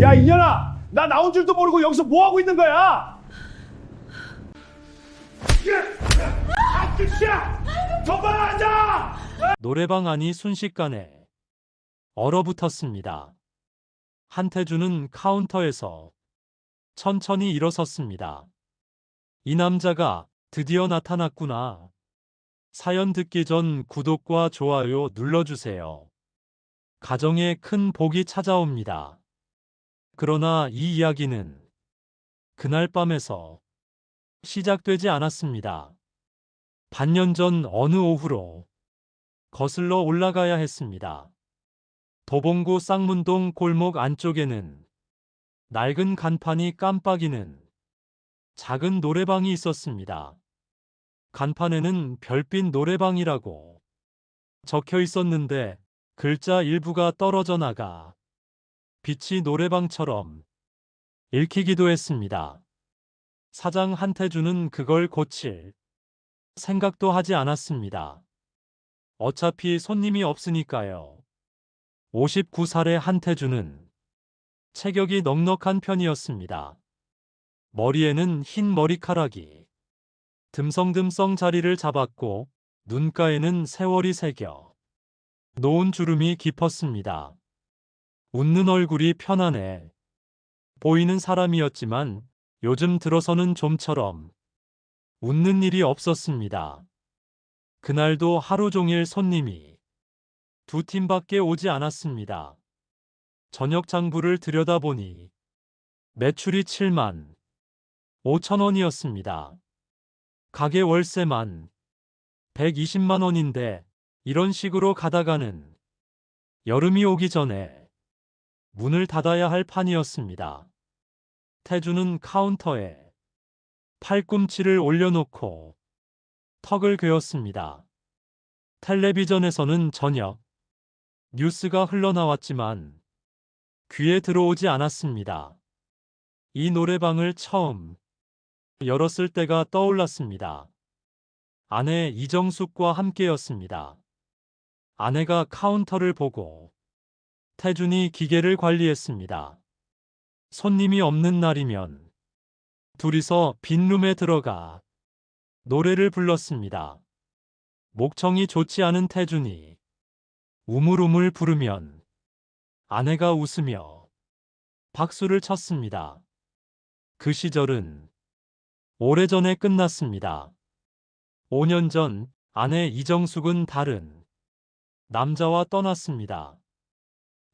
야, 이년아! 나 나온 줄도 모르고 여기서 뭐 하고 있는 거야? 아저씨야! 저만 앉아! 노래방 안이 순식간에 얼어붙었습니다. 한태준은 카운터에서 천천히 일어섰습니다. 이 남자가 드디어 나타났구나. 사연 듣기 전 구독과 좋아요 눌러주세요. 가정에 큰 복이 찾아옵니다. 그러나 이 이야기는 그날 밤에서 시작되지 않았습니다. 반년 전 어느 오후로 거슬러 올라가야 했습니다. 도봉구 쌍문동 골목 안쪽에는 낡은 간판이 깜빡이는 작은 노래방이 있었습니다. 간판에는 별빛 노래방이라고 적혀 있었는데 글자 일부가 떨어져 나가 빛이 노래방처럼 읽히기도 했습니다. 사장 한태준은 그걸 고칠 생각도 하지 않았습니다. 어차피 손님이 없으니까요. 59살의 한태준은 체격이 넉넉한 편이었습니다. 머리에는 흰 머리카락이 듬성듬성 자리를 잡았고 눈가에는 세월이 새겨 노은 주름이 깊었습니다. 웃는 얼굴이 편안해 보이는 사람이었지만 요즘 들어서는 좀처럼 웃는 일이 없었습니다. 그날도 하루 종일 손님이 두 팀밖에 오지 않았습니다. 저녁 장부를 들여다보니 매출이 7만 5천 원이었습니다. 가게 월세만 120만 원인데 이런 식으로 가다가는 여름이 오기 전에 문을 닫아야 할 판이었습니다. 태주는 카운터에 팔꿈치를 올려놓고 턱을 그었습니다. 텔레비전에서는 저녁 뉴스가 흘러나왔지만 귀에 들어오지 않았습니다. 이 노래방을 처음 열었을 때가 떠올랐습니다. 아내 이정숙과 함께였습니다. 아내가 카운터를 보고 태준이 기계를 관리했습니다. 손님이 없는 날이면 둘이서 빈룸에 들어가 노래를 불렀습니다. 목청이 좋지 않은 태준이 우물우물 부르면 아내가 웃으며 박수를 쳤습니다. 그 시절은 오래전에 끝났습니다. 5년 전 아내 이정숙은 다른 남자와 떠났습니다.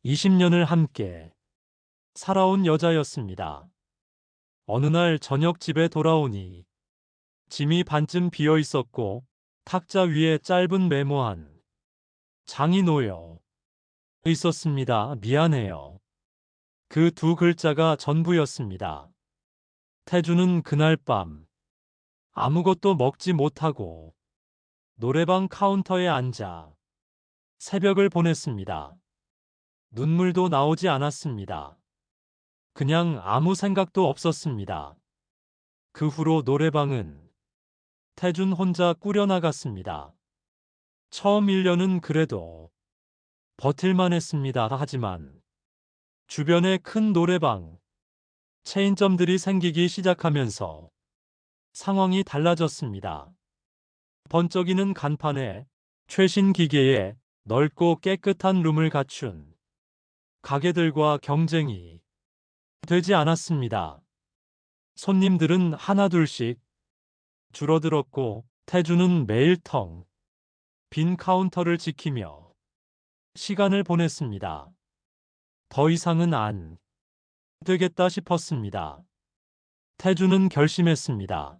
20년을 함께 살아온 여자였습니다. 어느 날 저녁 집에 돌아오니 짐이 반쯤 비어 있었고 탁자 위에 짧은 메모한 장이 놓여 있었습니다. 미안해요. 그 두 글자가 전부였습니다. 태주는 그날 밤 아무것도 먹지 못하고 노래방 카운터에 앉아 새벽을 보냈습니다. 눈물도 나오지 않았습니다. 그냥 아무 생각도 없었습니다. 그 후로 노래방은 태준 혼자 꾸려나갔습니다. 처음 1년은 그래도 버틸만 했습니다. 하지만 주변에 큰 노래방, 체인점들이 생기기 시작하면서 상황이 달라졌습니다. 번쩍이는 간판에 최신 기계에 넓고 깨끗한 룸을 갖춘 가게들과 경쟁이 되지 않았습니다. 손님들은 하나둘씩 줄어들었고 태주는 매일 텅 빈 카운터를 지키며 시간을 보냈습니다. 더 이상은 안 되겠다 싶었습니다. 태주는 결심했습니다.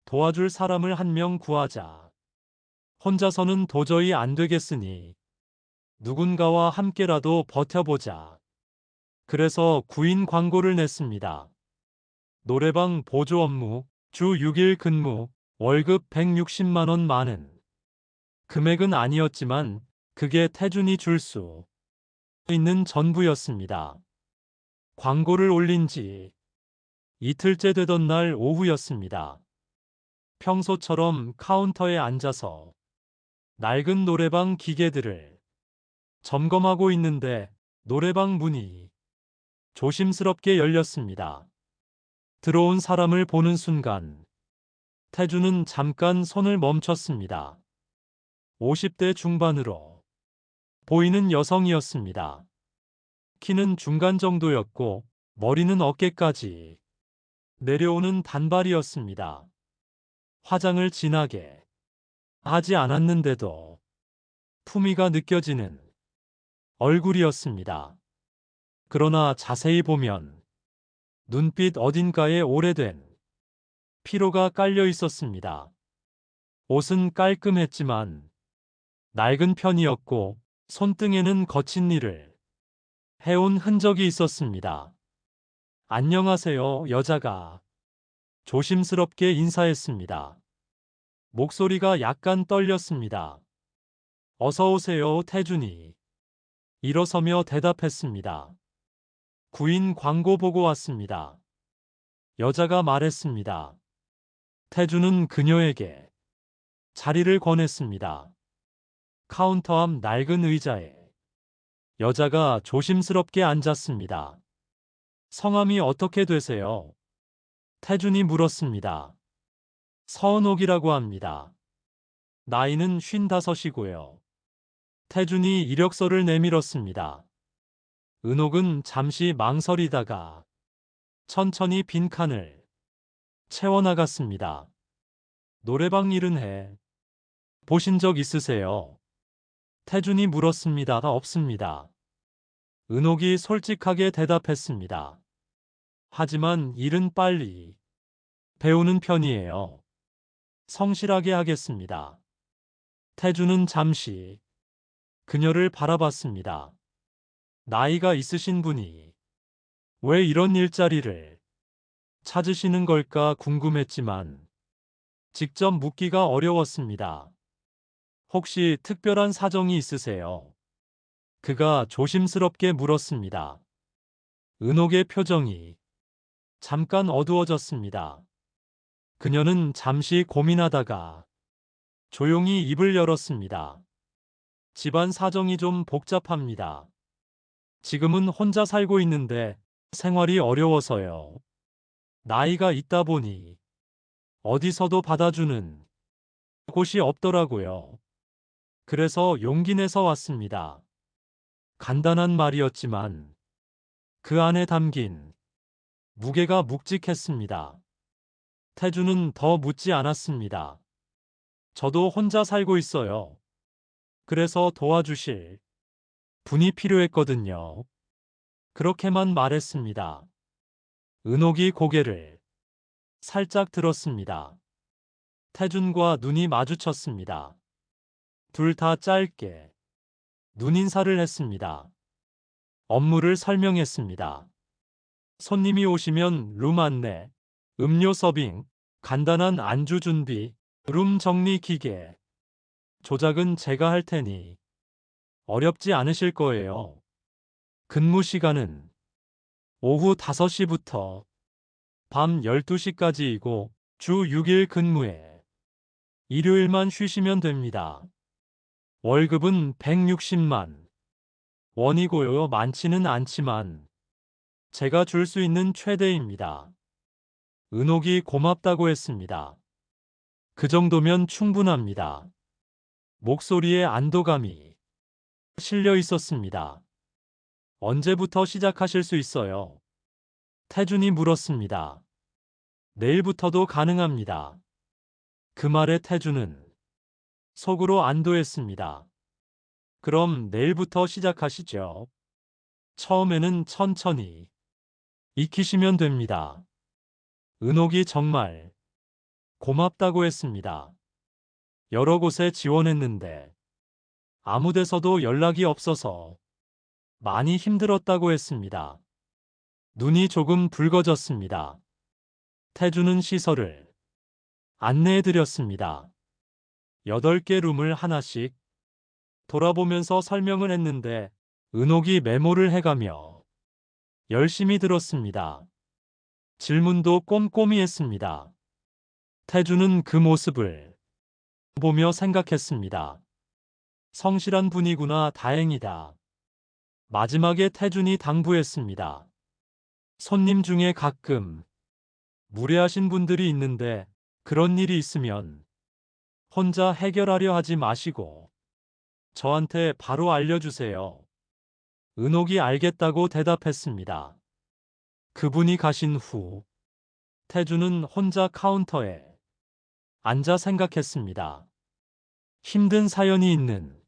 도와줄 사람을 한 명 구하자. 혼자서는 도저히 안 되겠으니 누군가와 함께라도 버텨보자. 그래서 구인 광고를 냈습니다. 노래방 보조 업무, 주 6일 근무, 월급 160만 원 많은 금액은 아니었지만 그게 태준이 줄 수 있는 전부였습니다. 광고를 올린 지 이틀째 되던 날 오후였습니다. 평소처럼 카운터에 앉아서 낡은 노래방 기계들을 점검하고 있는데 노래방 문이 조심스럽게 열렸습니다. 들어온 사람을 보는 순간 태주는 잠깐 손을 멈췄습니다. 50대 중반으로 보이는 여성이었습니다. 키는 중간 정도였고 머리는 어깨까지 내려오는 단발이었습니다. 화장을 진하게 하지 않았는데도 품위가 느껴지는 얼굴이었습니다. 그러나 자세히 보면 눈빛 어딘가에 오래된 피로가 깔려 있었습니다. 옷은 깔끔했지만 낡은 편이었고 손등에는 거친 일을 해온 흔적이 있었습니다. 안녕하세요, 여자가 조심스럽게 인사했습니다. 목소리가 약간 떨렸습니다. 어서 오세요, 태준이 일어서며 대답했습니다. 구인 광고 보고 왔습니다. 여자가 말했습니다. 태준은 그녀에게 자리를 권했습니다. 카운터 앞 낡은 의자에 여자가 조심스럽게 앉았습니다. 성함이 어떻게 되세요? 태준이 물었습니다. 서은옥이라고 합니다. 나이는 55이고요. 태준이 이력서를 내밀었습니다. 은옥은 잠시 망설이다가 천천히 빈칸을 채워나갔습니다. 노래방 일은 해 보신 적 있으세요? 태준이 물었습니다. 없습니다. 은옥이 솔직하게 대답했습니다. 하지만 일은 빨리 배우는 편이에요. 성실하게 하겠습니다. 태준은 잠시 그녀를 바라봤습니다. 나이가 있으신 분이 왜 이런 일자리를 찾으시는 걸까 궁금했지만 직접 묻기가 어려웠습니다. 혹시 특별한 사정이 있으세요? 그가 조심스럽게 물었습니다. 은옥의 표정이 잠깐 어두워졌습니다. 그녀는 잠시 고민하다가 조용히 입을 열었습니다. 집안 사정이 좀 복잡합니다. 지금은 혼자 살고 있는데 생활이 어려워서요. 나이가 있다 보니 어디서도 받아주는 곳이 없더라고요. 그래서 용기 내서 왔습니다. 간단한 말이었지만 그 안에 담긴 무게가 묵직했습니다. 태주는 더 묻지 않았습니다. 저도 혼자 살고 있어요. 그래서 도와주실 분이 필요했거든요. 그렇게만 말했습니다. 은옥이 고개를 살짝 들었습니다. 태준과 눈이 마주쳤습니다. 둘 다 짧게 눈인사를 했습니다. 업무를 설명했습니다. 손님이 오시면 룸 안내, 음료 서빙, 간단한 안주 준비, 룸 정리 기계, 조작은 제가 할 테니 어렵지 않으실 거예요. 근무 시간은 오후 5시부터 밤 12시까지이고 주 6일 근무에 일요일만 쉬시면 됩니다. 월급은 160만 원이고요. 많지는 않지만 제가 줄 수 있는 최대입니다. 은옥이 고맙다고 했습니다. 그 정도면 충분합니다. 목소리에 안도감이 실려 있었습니다. 언제부터 시작하실 수 있어요? 태준이 물었습니다. 내일부터도 가능합니다. 그 말에 태준은 속으로 안도했습니다. 그럼 내일부터 시작하시죠. 처음에는 천천히 익히시면 됩니다. 은옥이 정말 고맙다고 했습니다. 여러 곳에 지원했는데 아무 데서도 연락이 없어서 많이 힘들었다고 했습니다. 눈이 조금 붉어졌습니다. 태주는 시설을 안내해드렸습니다. 8개 룸을 하나씩 돌아보면서 설명을 했는데 은옥이 메모를 해가며 열심히 들었습니다. 질문도 꼼꼼히 했습니다. 태주는 그 모습을 보며 생각했습니다. 성실한 분이구나, 다행이다. 마지막에 태준이 당부했습니다. 손님 중에 가끔 무례하신 분들이 있는데 그런 일이 있으면 혼자 해결하려 하지 마시고 저한테 바로 알려주세요. 은옥이 알겠다고 대답했습니다. 그분이 가신 후 태주는 혼자 카운터에 앉아 생각했습니다. 힘든 사연이 있는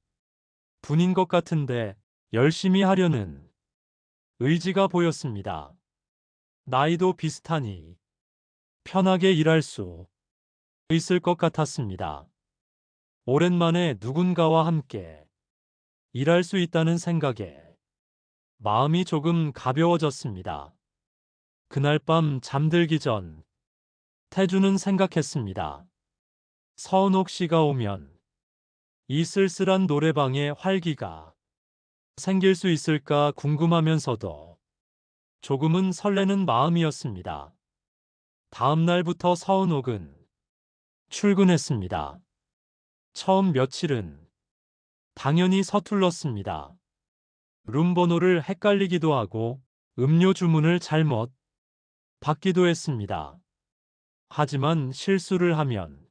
분인 것 같은데 열심히 하려는 의지가 보였습니다. 나이도 비슷하니 편하게 일할 수 있을 것 같았습니다. 오랜만에 누군가와 함께 일할 수 있다는 생각에 마음이 조금 가벼워졌습니다. 그날 밤 잠들기 전 태주는 생각했습니다. 서은옥 씨가 오면 이 쓸쓸한 노래방에 활기가 생길 수 있을까 궁금하면서도 조금은 설레는 마음이었습니다. 다음 날부터 서은옥은 출근했습니다. 처음 며칠은 당연히 서툴렀습니다. 룸 번호를 헷갈리기도 하고 음료 주문을 잘못 받기도 했습니다. 하지만 실수를 하면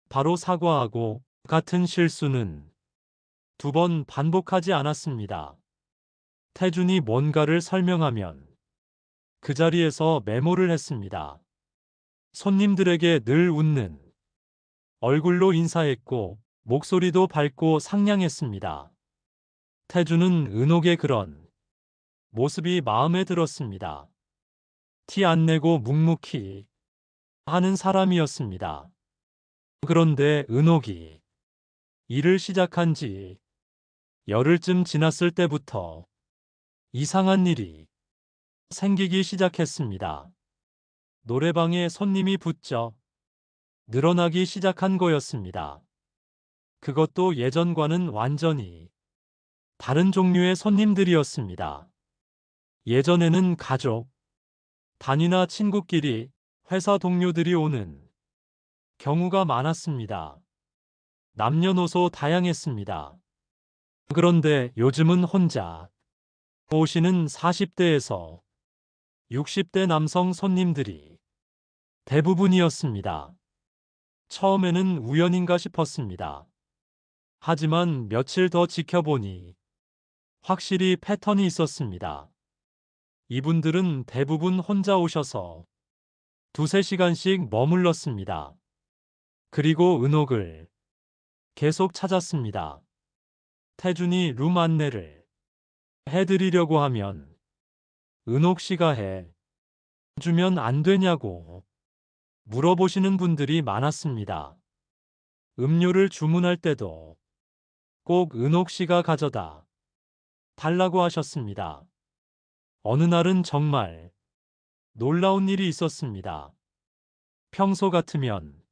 바로 사과하고 같은 실수는 2번 반복하지 않았습니다. 태준이 뭔가를 설명하면 그 자리에서 메모를 했습니다. 손님들에게 늘 웃는 얼굴로 인사했고 목소리도 밝고 상냥했습니다. 태준은 은옥의 그런 모습이 마음에 들었습니다. 티 안 내고 묵묵히 하는 사람이었습니다. 그런데 은옥이 일을 시작한 지 열흘쯤 지났을 때부터 이상한 일이 생기기 시작했습니다. 노래방에 손님이 부쩍 늘어나기 시작한 거였습니다. 그것도 예전과는 완전히 다른 종류의 손님들이었습니다. 예전에는 가족, 단위나 친구끼리 회사 동료들이 오는 경우가 많았습니다. 남녀노소 다양했습니다. 그런데 요즘은 혼자 오시는 40대에서 60대 남성 손님들이 대부분이었습니다. 처음에는 우연인가 싶었습니다. 하지만 며칠 더 지켜보니 확실히 패턴이 있었습니다. 이분들은 대부분 혼자 오셔서 2~3시간씩 머물렀습니다. 그리고 은옥을 계속 찾았습니다. 태준이 룸 안내를 해드리려고 하면 은옥 씨가 해주면 안 되냐고 물어보시는 분들이 많았습니다. 음료를 주문할 때도 꼭 은옥 씨가 가져다 달라고 하셨습니다. 어느 날은 정말 놀라운 일이 있었습니다. 평소 같으면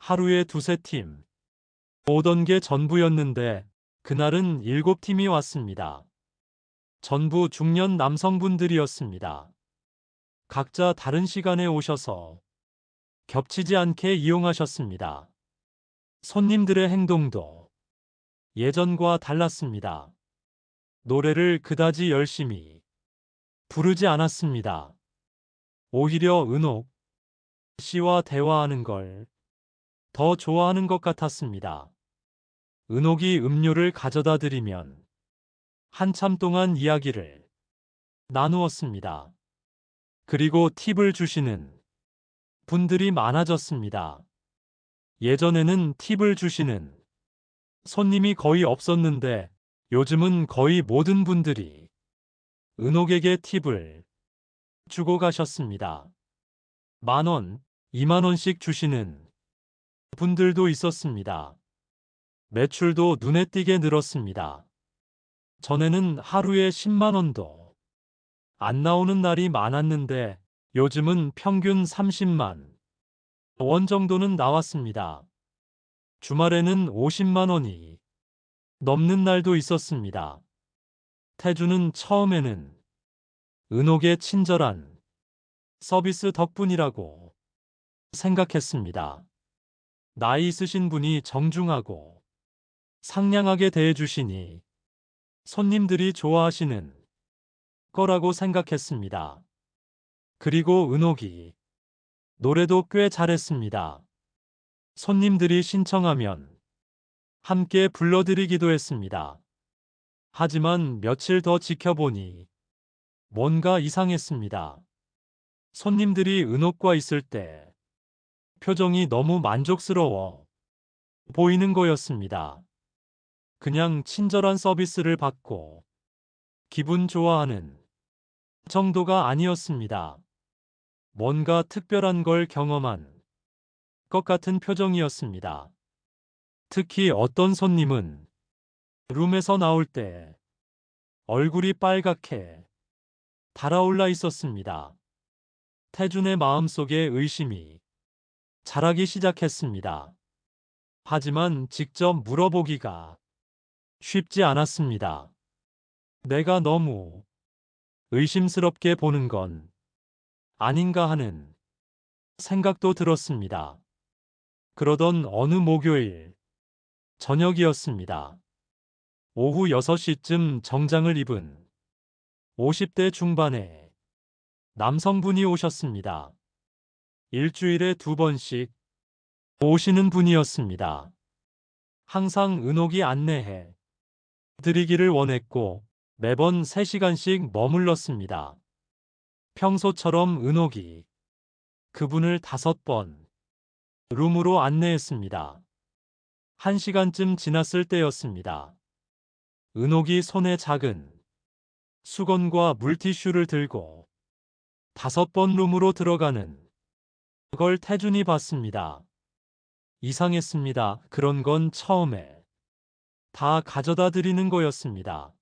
하루에 2~3팀 오던 게 전부였는데 그날은 7팀이 왔습니다. 전부 중년 남성분들이었습니다. 각자 다른 시간에 오셔서 겹치지 않게 이용하셨습니다. 손님들의 행동도 예전과 달랐습니다. 노래를 그다지 열심히 부르지 않았습니다. 오히려 은옥 씨와 대화하는 걸 더 좋아하는 것 같았습니다. 은옥이 음료를 가져다 드리면 한참 동안 이야기를 나누었습니다. 그리고 팁을 주시는 분들이 많아졌습니다. 예전에는 팁을 주시는 손님이 거의 없었는데 요즘은 거의 모든 분들이 은옥에게 팁을 주고 가셨습니다. 10,000원, 20,000원씩 주시는 분들도 있었습니다. 매출도 눈에 띄게 늘었습니다. 전에는 하루에 10만 원도 안 나오는 날이 많았는데 요즘은 평균 30만 원 정도는 나왔습니다. 주말에는 50만 원이 넘는 날도 있었습니다. 태주는 처음에는 은옥의 친절한 서비스 덕분이라고 생각했습니다. 나이 있으신 분이 정중하고 상냥하게 대해주시니 손님들이 좋아하시는 거라고 생각했습니다. 그리고 은옥이 노래도 꽤 잘했습니다. 손님들이 신청하면 함께 불러드리기도 했습니다. 하지만 며칠 더 지켜보니 뭔가 이상했습니다. 손님들이 은옥과 있을 때 표정이 너무 만족스러워 보이는 거였습니다. 그냥 친절한 서비스를 받고 기분 좋아하는 정도가 아니었습니다. 뭔가 특별한 걸 경험한 것 같은 표정이었습니다. 특히 어떤 손님은 룸에서 나올 때 얼굴이 빨갛게 달아올라 있었습니다. 태준의 마음속에 의심이 자라기 시작했습니다. 하지만 직접 물어보기가 쉽지 않았습니다. 내가 너무 의심스럽게 보는 건 아닌가 하는 생각도 들었습니다. 그러던 어느 목요일 저녁이었습니다. 오후 6시쯤 정장을 입은 50대 중반의 남성분이 오셨습니다. 일주일에 2번씩 오시는 분이었습니다. 항상 은옥이 안내해 드리기를 원했고 매번 3시간씩 머물렀습니다. 평소처럼 은옥이 그분을 5번 룸으로 안내했습니다. 1시간쯤 지났을 때였습니다. 은옥이 손에 작은 수건과 물티슈를 들고 5번 룸으로 들어가는 그걸 태준이 봤습니다. 이상했습니다. 그런 건 처음에 다 가져다 드리는 거였습니다.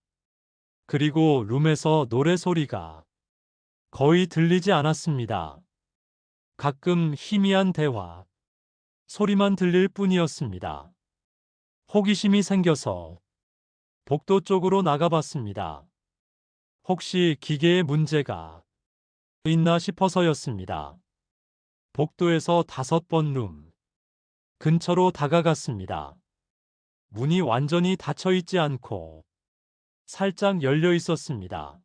그리고 룸에서 노래 소리가 거의 들리지 않았습니다. 가끔 희미한 대화 소리만 들릴 뿐이었습니다. 호기심이 생겨서 복도 쪽으로 나가봤습니다. 혹시 기계에 문제가 있나 싶어서였습니다. 복도에서 5번 룸 근처로 다가갔습니다. 문이 완전히 닫혀 있지 않고 살짝 열려 있었습니다.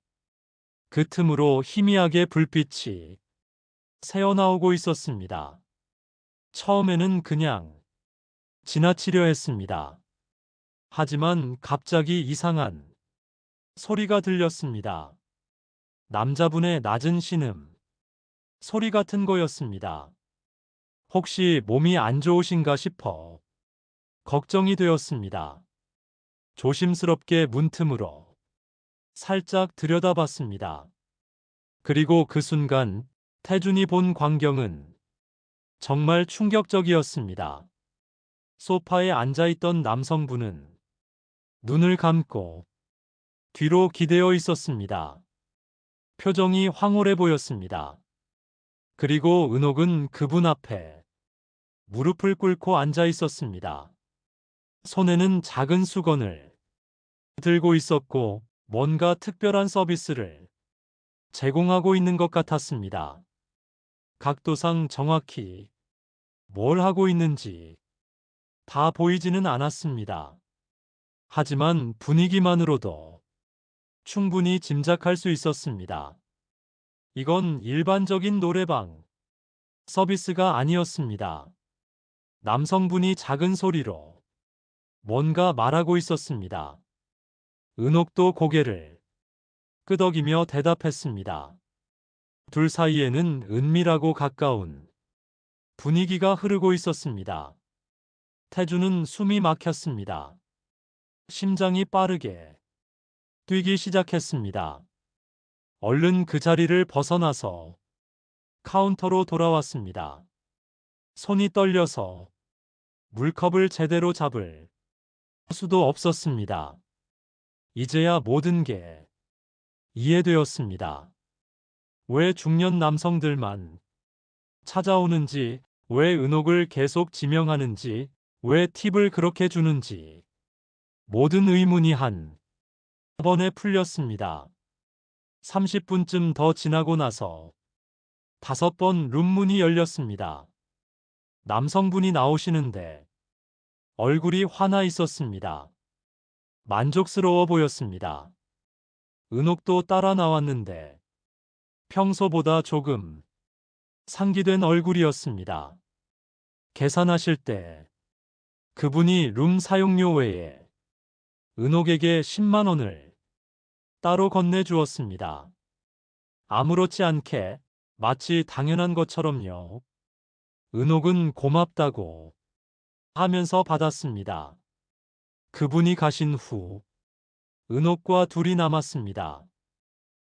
그 틈으로 희미하게 불빛이 새어나오고 있었습니다. 처음에는 그냥 지나치려 했습니다. 하지만 갑자기 이상한 소리가 들렸습니다. 남자분의 낮은 신음 소리 같은 거였습니다. 혹시 몸이 안 좋으신가 싶어 걱정이 되었습니다. 조심스럽게 문틈으로 살짝 들여다봤습니다. 그리고 그 순간 태준이 본 광경은 정말 충격적이었습니다. 소파에 앉아있던 남성분은 눈을 감고 뒤로 기대어 있었습니다. 표정이 황홀해 보였습니다. 그리고 은옥은 그분 앞에 무릎을 꿇고 앉아 있었습니다. 손에는 작은 수건을 들고 있었고 뭔가 특별한 서비스를 제공하고 있는 것 같았습니다. 각도상 정확히 뭘 하고 있는지 다 보이지는 않았습니다. 하지만 분위기만으로도 충분히 짐작할 수 있었습니다. 이건 일반적인 노래방 서비스가 아니었습니다. 남성분이 작은 소리로 뭔가 말하고 있었습니다. 은옥도 고개를 끄덕이며 대답했습니다. 둘 사이에는 은밀하고 가까운 분위기가 흐르고 있었습니다. 태주는 숨이 막혔습니다. 심장이 빠르게 뛰기 시작했습니다. 얼른 그 자리를 벗어나서 카운터로 돌아왔습니다. 손이 떨려서 물컵을 제대로 잡을 수도 없었습니다. 이제야 모든 게 이해되었습니다. 왜 중년 남성들만 찾아오는지, 왜 은옥을 계속 지명하는지, 왜 팁을 그렇게 주는지 모든 의문이 한 번에 풀렸습니다. 30분쯤 더 지나고 나서 5번 룸문이 열렸습니다. 남성분이 나오시는데 얼굴이 환하 있었습니다. 만족스러워 보였습니다. 은옥도 따라 나왔는데 평소보다 조금 상기된 얼굴이었습니다. 계산하실 때 그분이 룸 사용료 외에 은옥에게 10만 원을 따로 건네주었습니다. 아무렇지 않게 마치 당연한 것처럼요. 은옥은 고맙다고 하면서 받았습니다. 그분이 가신 후 은옥과 둘이 남았습니다.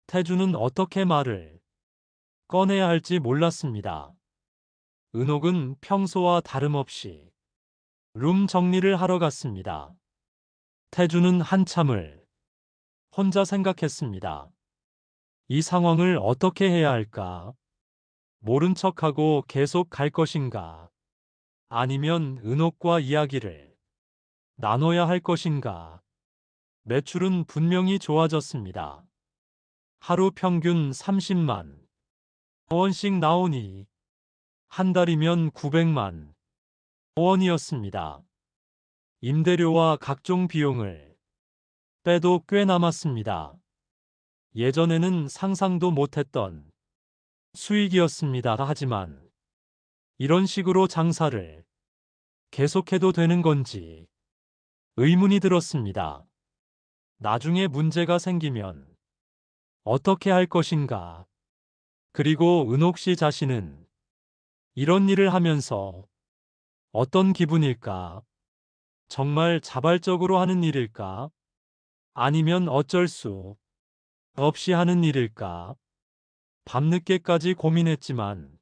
태주는 어떻게 말을 꺼내야 할지 몰랐습니다. 은옥은 평소와 다름없이 룸 정리를 하러 갔습니다. 태주는 한참을 혼자 생각했습니다. 이 상황을 어떻게 해야 할까? 모른 척하고 계속 갈 것인가? 아니면 은옥과 이야기를 나눠야 할 것인가? 매출은 분명히 좋아졌습니다. 하루 평균 30만 원씩 나오니 한 달이면 900만 원이었습니다. 임대료와 각종 비용을 빼도 꽤 남았습니다. 예전에는 상상도 못했던 수익이었습니다. 하지만 이런 식으로 장사를 계속해도 되는 건지 의문이 들었습니다. 나중에 문제가 생기면 어떻게 할 것인가? 그리고 은옥 씨 자신은 이런 일을 하면서 어떤 기분일까? 정말 자발적으로 하는 일일까? 아니면 어쩔 수 없이 하는 일일까? 밤늦게까지 고민했지만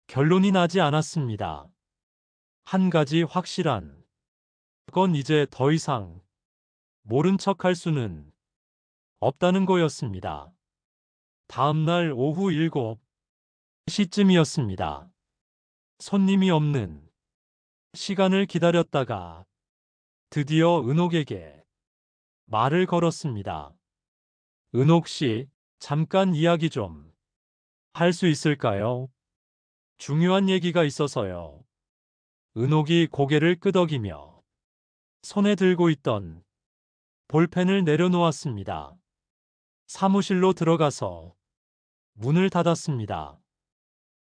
결론이 나지 않았습니다. 한 가지 확실한 건 이제 더 이상 모른 척할 수는 없다는 거였습니다. 다음 날 오후 7시쯤이었습니다. 손님이 없는 시간을 기다렸다가 드디어 은옥에게 말을 걸었습니다. 은옥 씨, 잠깐 이야기 좀 할 수 있을까요? 중요한 얘기가 있어서요. 은옥이 고개를 끄덕이며 손에 들고 있던 볼펜을 내려놓았습니다. 사무실로 들어가서 문을 닫았습니다.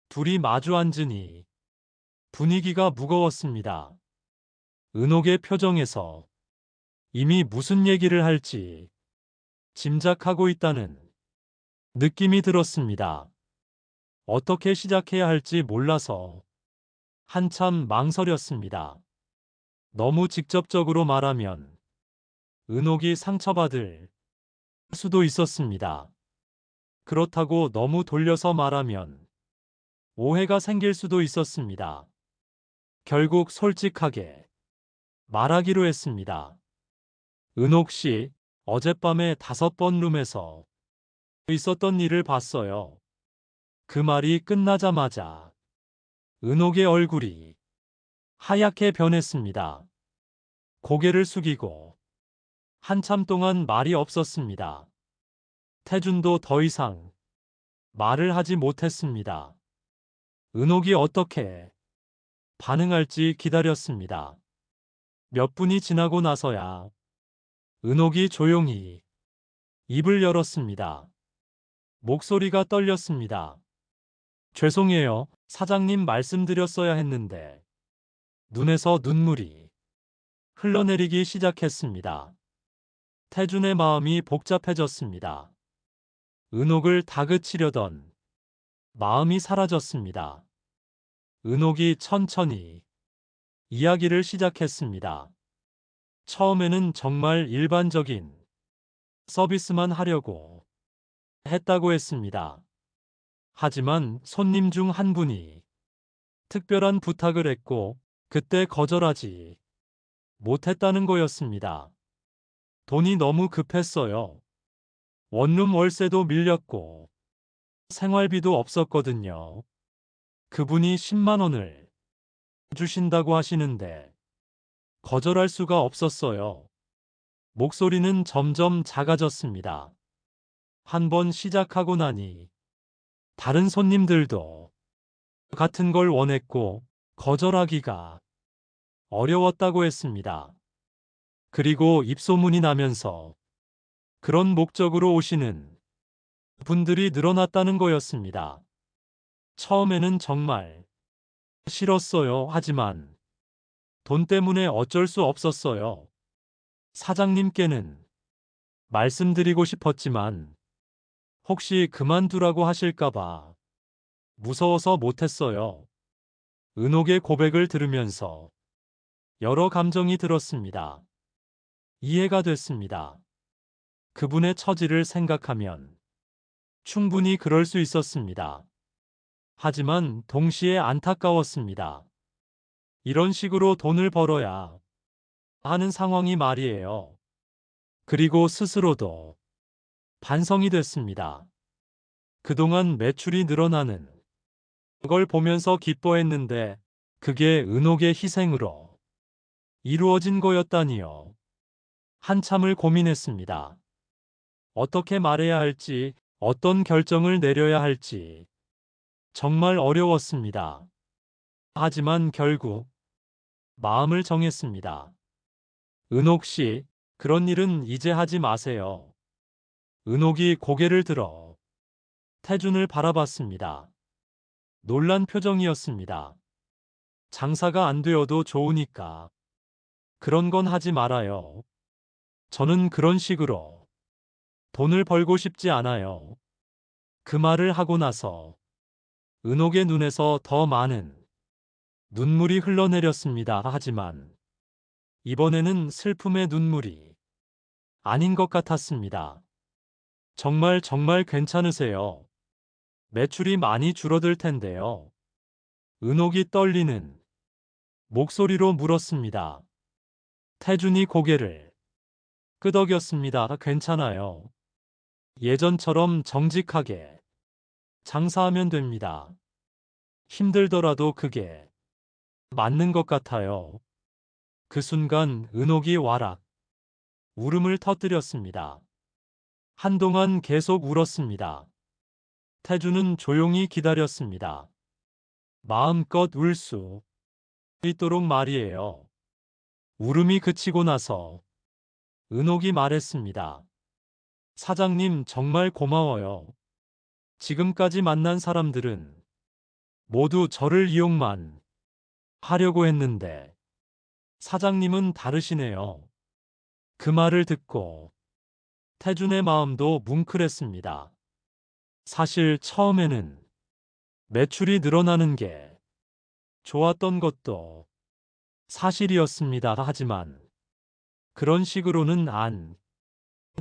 둘이 마주 앉으니 분위기가 무거웠습니다. 은옥의 표정에서 이미 무슨 얘기를 할지 짐작하고 있다는 느낌이 들었습니다. 어떻게 시작해야 할지 몰라서 한참 망설였습니다. 너무 직접적으로 말하면 은옥이 상처받을 수도 있었습니다. 그렇다고 너무 돌려서 말하면 오해가 생길 수도 있었습니다. 결국 솔직하게 말하기로 했습니다. 은옥 씨, 어젯밤에 5번 룸에서 있었던 일을 봤어요. 그 말이 끝나자마자 은옥의 얼굴이 하얗게 변했습니다. 고개를 숙이고 한참 동안 말이 없었습니다. 태준도 더 이상 말을 하지 못했습니다. 은옥이 어떻게 반응할지 기다렸습니다. 몇 분이 지나고 나서야 은옥이 조용히 입을 열었습니다. 목소리가 떨렸습니다. 죄송해요. 사장님 말씀드렸어야 했는데. 눈에서 눈물이 흘러내리기 시작했습니다. 태준의 마음이 복잡해졌습니다. 은옥을 다그치려던 마음이 사라졌습니다. 은옥이 천천히 이야기를 시작했습니다. 처음에는 정말 일반적인 서비스만 하려고 했다고 했습니다. 하지만 손님 중 한 분이 특별한 부탁을 했고 그때 거절하지 못했다는 거였습니다. 돈이 너무 급했어요. 원룸 월세도 밀렸고 생활비도 없었거든요. 그분이 10만 원을 주신다고 하시는데 거절할 수가 없었어요. 목소리는 점점 작아졌습니다. 한 번 시작하고 나니 다른 손님들도 같은 걸 원했고 거절하기가 어려웠다고 했습니다. 그리고 입소문이 나면서 그런 목적으로 오시는 분들이 늘어났다는 거였습니다. 처음에는 정말 싫었어요. 하지만 돈 때문에 어쩔 수 없었어요. 사장님께는 말씀드리고 싶었지만 혹시 그만두라고 하실까봐 무서워서 못했어요. 은옥의 고백을 들으면서 여러 감정이 들었습니다. 이해가 됐습니다. 그분의 처지를 생각하면 충분히 그럴 수 있었습니다. 하지만 동시에 안타까웠습니다. 이런 식으로 돈을 벌어야 하는 상황이 말이에요. 그리고 스스로도 반성이 됐습니다. 그동안 매출이 늘어나는 걸 보면서 기뻐했는데 그게 은옥의 희생으로 이루어진 거였다니요. 한참을 고민했습니다. 어떻게 말해야 할지, 어떤 결정을 내려야 할지 정말 어려웠습니다. 하지만 결국 마음을 정했습니다. 은옥 씨, 그런 일은 이제 하지 마세요. 은옥이 고개를 들어 태준을 바라봤습니다. 놀란 표정이었습니다. 장사가 안 되어도 좋으니까 그런 건 하지 말아요. 저는 그런 식으로 돈을 벌고 싶지 않아요. 그 말을 하고 나서 은옥의 눈에서 더 많은 눈물이 흘러내렸습니다. 하지만 이번에는 슬픔의 눈물이 아닌 것 같았습니다. 정말 괜찮으세요. 매출이 많이 줄어들 텐데요. 은옥이 떨리는 목소리로 물었습니다. 태준이 고개를 끄덕였습니다. 괜찮아요. 예전처럼 정직하게 장사하면 됩니다. 힘들더라도 그게 맞는 것 같아요. 그 순간 은옥이 와락 울음을 터뜨렸습니다. 한동안 계속 울었습니다. 태준은 조용히 기다렸습니다. 마음껏 울 수 있도록 말이에요. 울음이 그치고 나서 은옥이 말했습니다. 사장님 정말 고마워요. 지금까지 만난 사람들은 모두 저를 이용만 하려고 했는데 사장님은 다르시네요. 그 말을 듣고 태준의 마음도 뭉클했습니다. 사실 처음에는 매출이 늘어나는 게 좋았던 것도 사실이었습니다. 하지만 그런 식으로는 안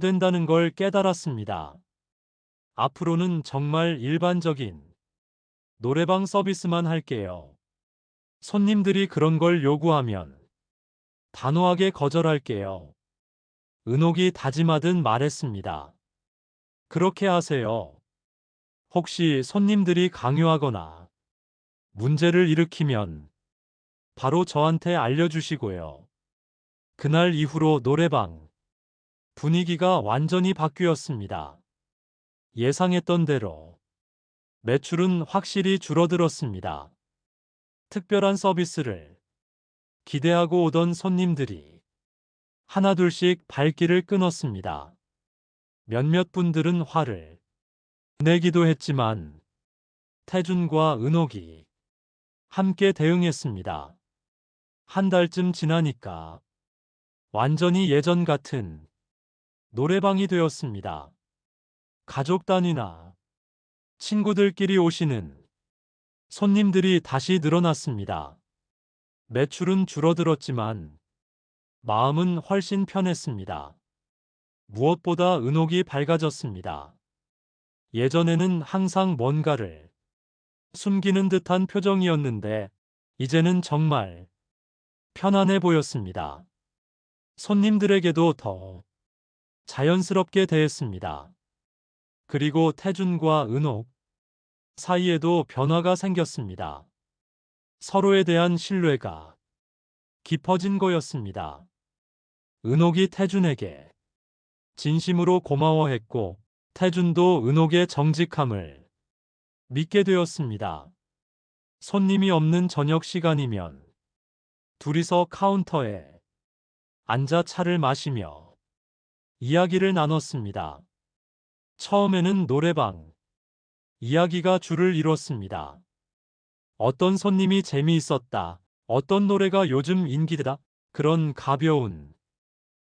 된다는 걸 깨달았습니다. 앞으로는 정말 일반적인 노래방 서비스만 할게요. 손님들이 그런 걸 요구하면 단호하게 거절할게요. 은옥이 다짐하듯 말했습니다. 그렇게 하세요. 혹시 손님들이 강요하거나 문제를 일으키면 바로 저한테 알려주시고요. 그날 이후로 노래방 분위기가 완전히 바뀌었습니다. 예상했던 대로 매출은 확실히 줄어들었습니다. 특별한 서비스를 기대하고 오던 손님들이 하나둘씩 발길을 끊었습니다. 몇몇 분들은 화를 내기도 했지만 태준과 은옥이 함께 대응했습니다. 한 달쯤 지나니까 완전히 예전 같은 노래방이 되었습니다. 가족 단위나 친구들끼리 오시는 손님들이 다시 늘어났습니다. 매출은 줄어들었지만 마음은 훨씬 편했습니다. 무엇보다 은옥이 밝아졌습니다. 예전에는 항상 뭔가를 숨기는 듯한 표정이었는데 이제는 정말 편안해 보였습니다. 손님들에게도 더 자연스럽게 대했습니다. 그리고 태준과 은옥 사이에도 변화가 생겼습니다. 서로에 대한 신뢰가 깊어진 거였습니다. 은옥이 태준에게 진심으로 고마워했고 태준도 은옥의 정직함을 믿게 되었습니다. 손님이 없는 저녁 시간이면 둘이서 카운터에 앉아 차를 마시며 이야기를 나눴습니다. 처음에는 노래방 이야기가 줄을 이뤘습니다. 어떤 손님이 재미있었다, 어떤 노래가 요즘 인기다, 그런 가벼운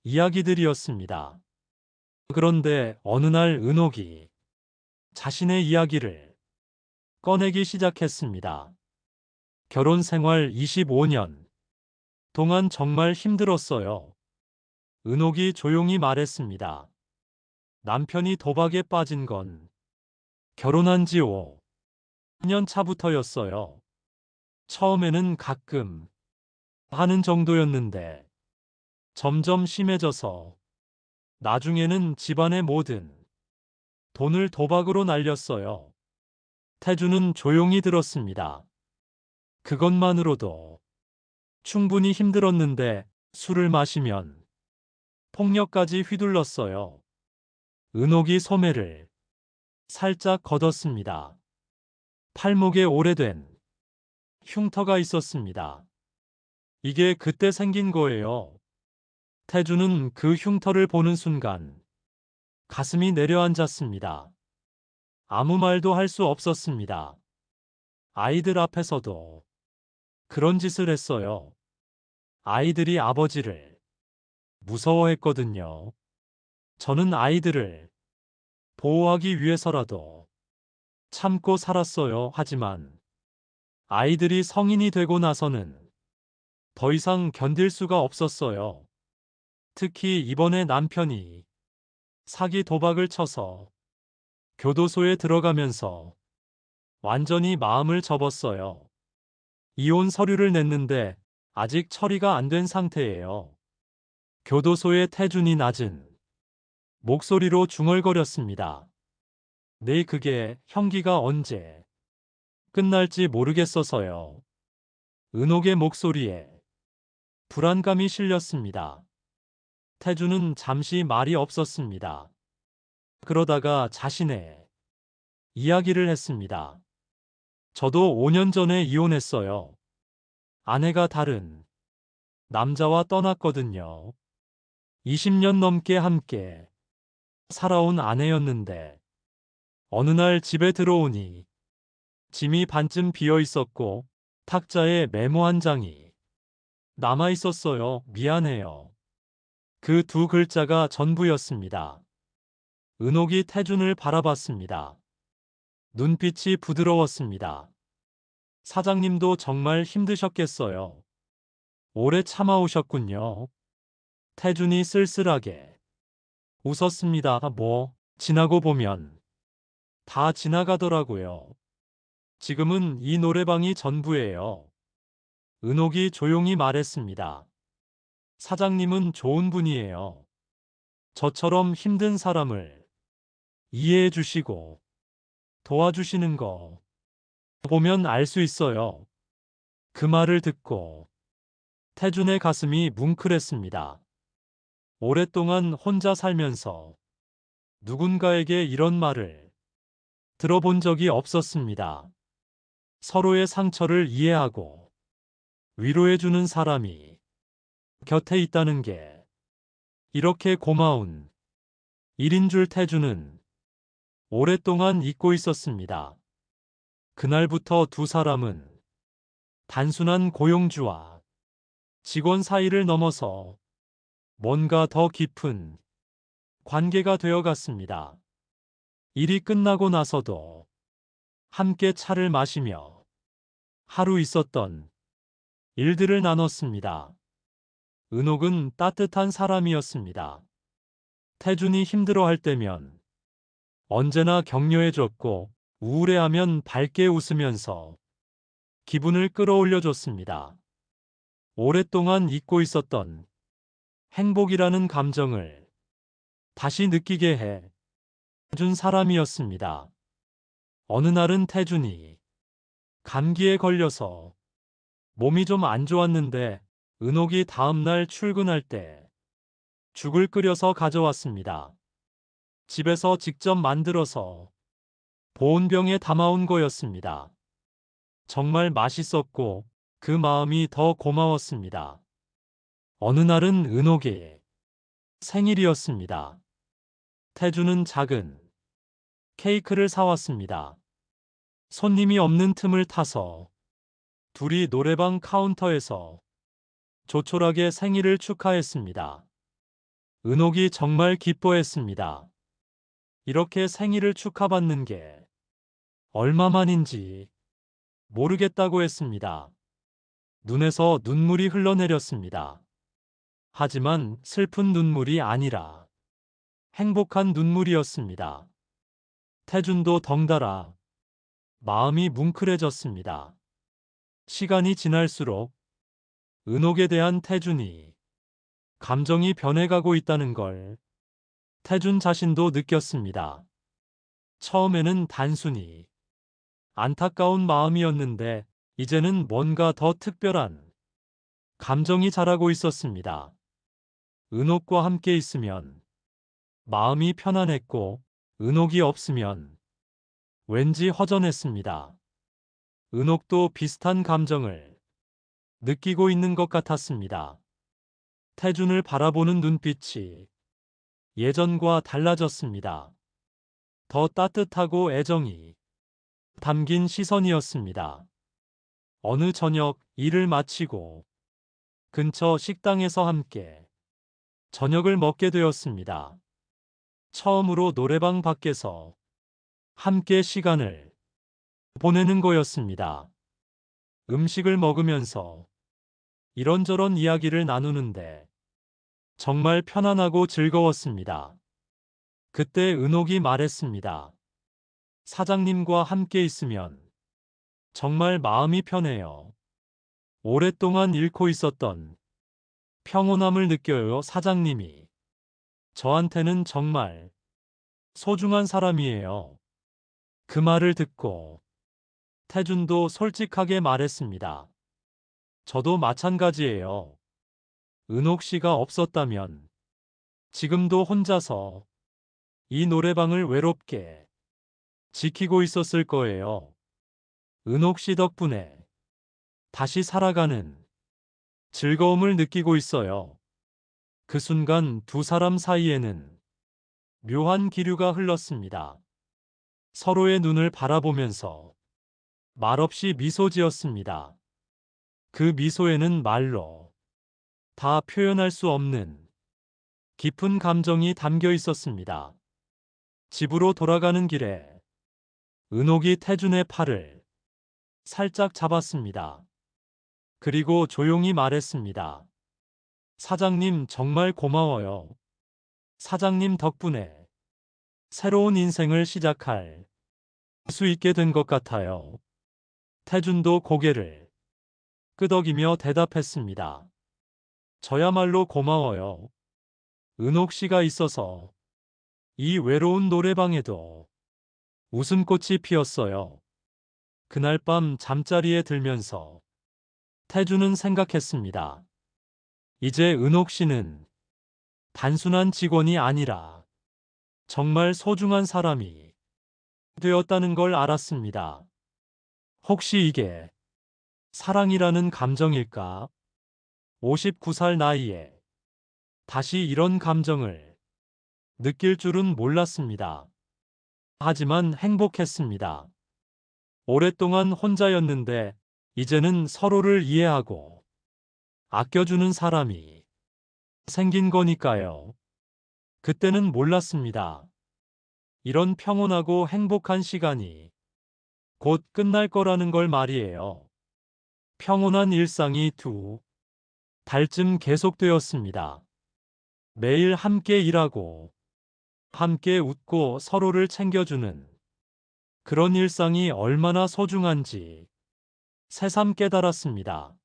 이야기들이었습니다. 그런데 어느 날 은옥이 자신의 이야기를 꺼내기 시작했습니다. 결혼 생활 25년 동안 정말 힘들었어요. 은옥이 조용히 말했습니다. 남편이 도박에 빠진 건 결혼한 지 5년 차부터였어요. 처음에는 가끔 하는 정도였는데 점점 심해져서 나중에는 집안의 모든 돈을 도박으로 날렸어요. 태주는 조용히 들었습니다. 그것만으로도 충분히 힘들었는데 술을 마시면 폭력까지 휘둘렀어요. 은옥이 소매를 살짝 걷었습니다. 팔목에 오래된 흉터가 있었습니다. 이게 그때 생긴 거예요. 태주는 그 흉터를 보는 순간 가슴이 내려앉았습니다. 아무 말도 할 수 없었습니다. 아이들 앞에서도 그런 짓을 했어요. 아이들이 아버지를 무서워했거든요. 저는 아이들을 보호하기 위해서라도 참고 살았어요. 하지만 아이들이 성인이 되고 나서는 더 이상 견딜 수가 없었어요. 특히 이번에 남편이 사기 도박을 쳐서 교도소에 들어가면서 완전히 마음을 접었어요. 이혼 서류를 냈는데 아직 처리가 안 된 상태예요. 교도소의 태준이 낮은 목소리로 중얼거렸습니다. 네, 그게 형기가 언제 끝날지 모르겠어서요. 은옥의 목소리에 불안감이 실렸습니다. 태주는 잠시 말이 없었습니다. 그러다가 자신의 이야기를 했습니다. 저도 5년 전에 이혼했어요. 아내가 다른 남자와 떠났거든요. 20년 넘게 함께 살아온 아내였는데 어느 날 집에 들어오니 짐이 반쯤 비어 있었고 탁자에 메모 한 장이 남아 있었어요. 미안해요. 그 두 글자가 전부였습니다. 은옥이 태준을 바라봤습니다. 눈빛이 부드러웠습니다. 사장님도 정말 힘드셨겠어요. 오래 참아오셨군요. 태준이 쓸쓸하게 웃었습니다. 뭐, 지나고 보면 다 지나가더라고요. 지금은 이 노래방이 전부예요. 은옥이 조용히 말했습니다. 사장님은 좋은 분이에요. 저처럼 힘든 사람을 이해해 주시고 도와주시는 거 보면 알 수 있어요. 그 말을 듣고 태준의 가슴이 뭉클했습니다. 오랫동안 혼자 살면서 누군가에게 이런 말을 들어본 적이 없었습니다. 서로의 상처를 이해하고 위로해주는 사람이 곁에 있다는 게 이렇게 고마운 일인 줄 태주는 오랫동안 잊고 있었습니다. 그날부터 두 사람은 단순한 고용주와 직원 사이를 넘어서 뭔가 더 깊은 관계가 되어갔습니다. 일이 끝나고 나서도 함께 차를 마시며 하루 있었던 일들을 나눴습니다. 은옥은 따뜻한 사람이었습니다. 태준이 힘들어할 때면 언제나 격려해줬고 우울해하면 밝게 웃으면서 기분을 끌어올려줬습니다. 오랫동안 잊고 있었던 행복이라는 감정을 다시 느끼게 해준 사람이었습니다. 어느 날은 태준이 감기에 걸려서 몸이 좀 안 좋았는데 은옥이 다음날 출근할 때 죽을 끓여서 가져왔습니다. 집에서 직접 만들어서 보온병에 담아온 거였습니다. 정말 맛있었고 그 마음이 더 고마웠습니다. 어느 날은 은옥의 생일이었습니다. 태주는 작은 케이크를 사왔습니다. 손님이 없는 틈을 타서 둘이 노래방 카운터에서 조촐하게 생일을 축하했습니다. 은옥이 정말 기뻐했습니다. 이렇게 생일을 축하받는 게 얼마만인지 모르겠다고 했습니다. 눈에서 눈물이 흘러내렸습니다. 하지만 슬픈 눈물이 아니라 행복한 눈물이었습니다. 태준도 덩달아 마음이 뭉클해졌습니다. 시간이 지날수록 은옥에 대한 태준이 감정이 변해가고 있다는 걸 태준 자신도 느꼈습니다. 처음에는 단순히 안타까운 마음이었는데 이제는 뭔가 더 특별한 감정이 자라고 있었습니다. 은옥과 함께 있으면 마음이 편안했고 은옥이 없으면 왠지 허전했습니다. 은옥도 비슷한 감정을 느끼고 있는 것 같았습니다. 태준을 바라보는 눈빛이 예전과 달라졌습니다. 더 따뜻하고 애정이 담긴 시선이었습니다. 어느 저녁 일을 마치고 근처 식당에서 함께 저녁을 먹게 되었습니다. 처음으로 노래방 밖에서 함께 시간을 보내는 거였습니다. 음식을 먹으면서 이런저런 이야기를 나누는데 정말 편안하고 즐거웠습니다. 그때 은옥이 말했습니다. 사장님과 함께 있으면 정말 마음이 편해요. 오랫동안 잃고 있었던 평온함을 느껴요. 사장님이 저한테는 정말 소중한 사람이에요. 그 말을 듣고 태준도 솔직하게 말했습니다. 저도 마찬가지예요. 은옥 씨가 없었다면 지금도 혼자서 이 노래방을 외롭게 지키고 있었을 거예요. 은옥 씨 덕분에 다시 살아가는 즐거움을 느끼고 있어요. 그 순간 두 사람 사이에는 묘한 기류가 흘렀습니다. 서로의 눈을 바라보면서 말없이 미소 지었습니다. 그 미소에는 말로 다 표현할 수 없는 깊은 감정이 담겨 있었습니다. 집으로 돌아가는 길에 은옥이 태준의 팔을 살짝 잡았습니다. 그리고 조용히 말했습니다. 사장님 정말 고마워요. 사장님 덕분에 새로운 인생을 시작할 수 있게 된 것 같아요. 태준도 고개를 끄덕이며 대답했습니다. 저야말로 고마워요. 은옥 씨가 있어서 이 외로운 노래방에도 웃음꽃이 피었어요. 그날 밤 잠자리에 들면서 태준은 생각했습니다. 이제 은옥 씨는 단순한 직원이 아니라 정말 소중한 사람이 되었다는 걸 알았습니다. 혹시 이게 사랑이라는 감정일까? 59살 나이에 다시 이런 감정을 느낄 줄은 몰랐습니다. 하지만 행복했습니다. 오랫동안 혼자였는데 이제는 서로를 이해하고 아껴주는 사람이 생긴 거니까요. 그때는 몰랐습니다. 이런 평온하고 행복한 시간이 곧 끝날 거라는 걸 말이에요. 평온한 일상이 2달쯤 계속되었습니다. 매일 함께 일하고 함께 웃고 서로를 챙겨주는 그런 일상이 얼마나 소중한지 새삼 깨달았습니다.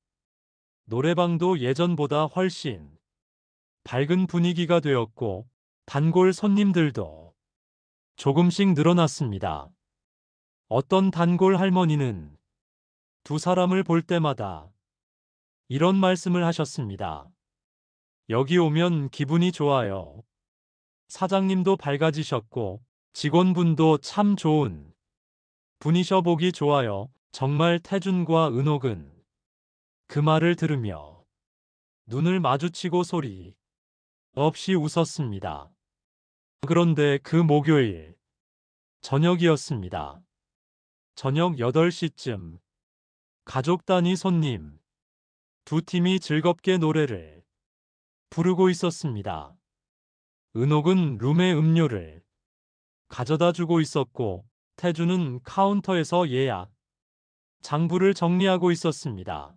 노래방도 예전보다 훨씬 밝은 분위기가 되었고 단골 손님들도 조금씩 늘어났습니다. 어떤 단골 할머니는 두 사람을 볼 때마다 이런 말씀을 하셨습니다. 여기 오면 기분이 좋아요. 사장님도 밝아지셨고 직원분도 참 좋은 분이셔 보기 좋아요. 정말 태준과 은옥은 그 말을 들으며 눈을 마주치고 소리 없이 웃었습니다. 그런데 그 목요일 저녁이었습니다. 저녁 8시쯤 가족 단위 손님 두 팀이 즐겁게 노래를 부르고 있었습니다. 은옥은 룸에 음료를 가져다 주고 있었고 태주는 카운터에서 예약 장부를 정리하고 있었습니다.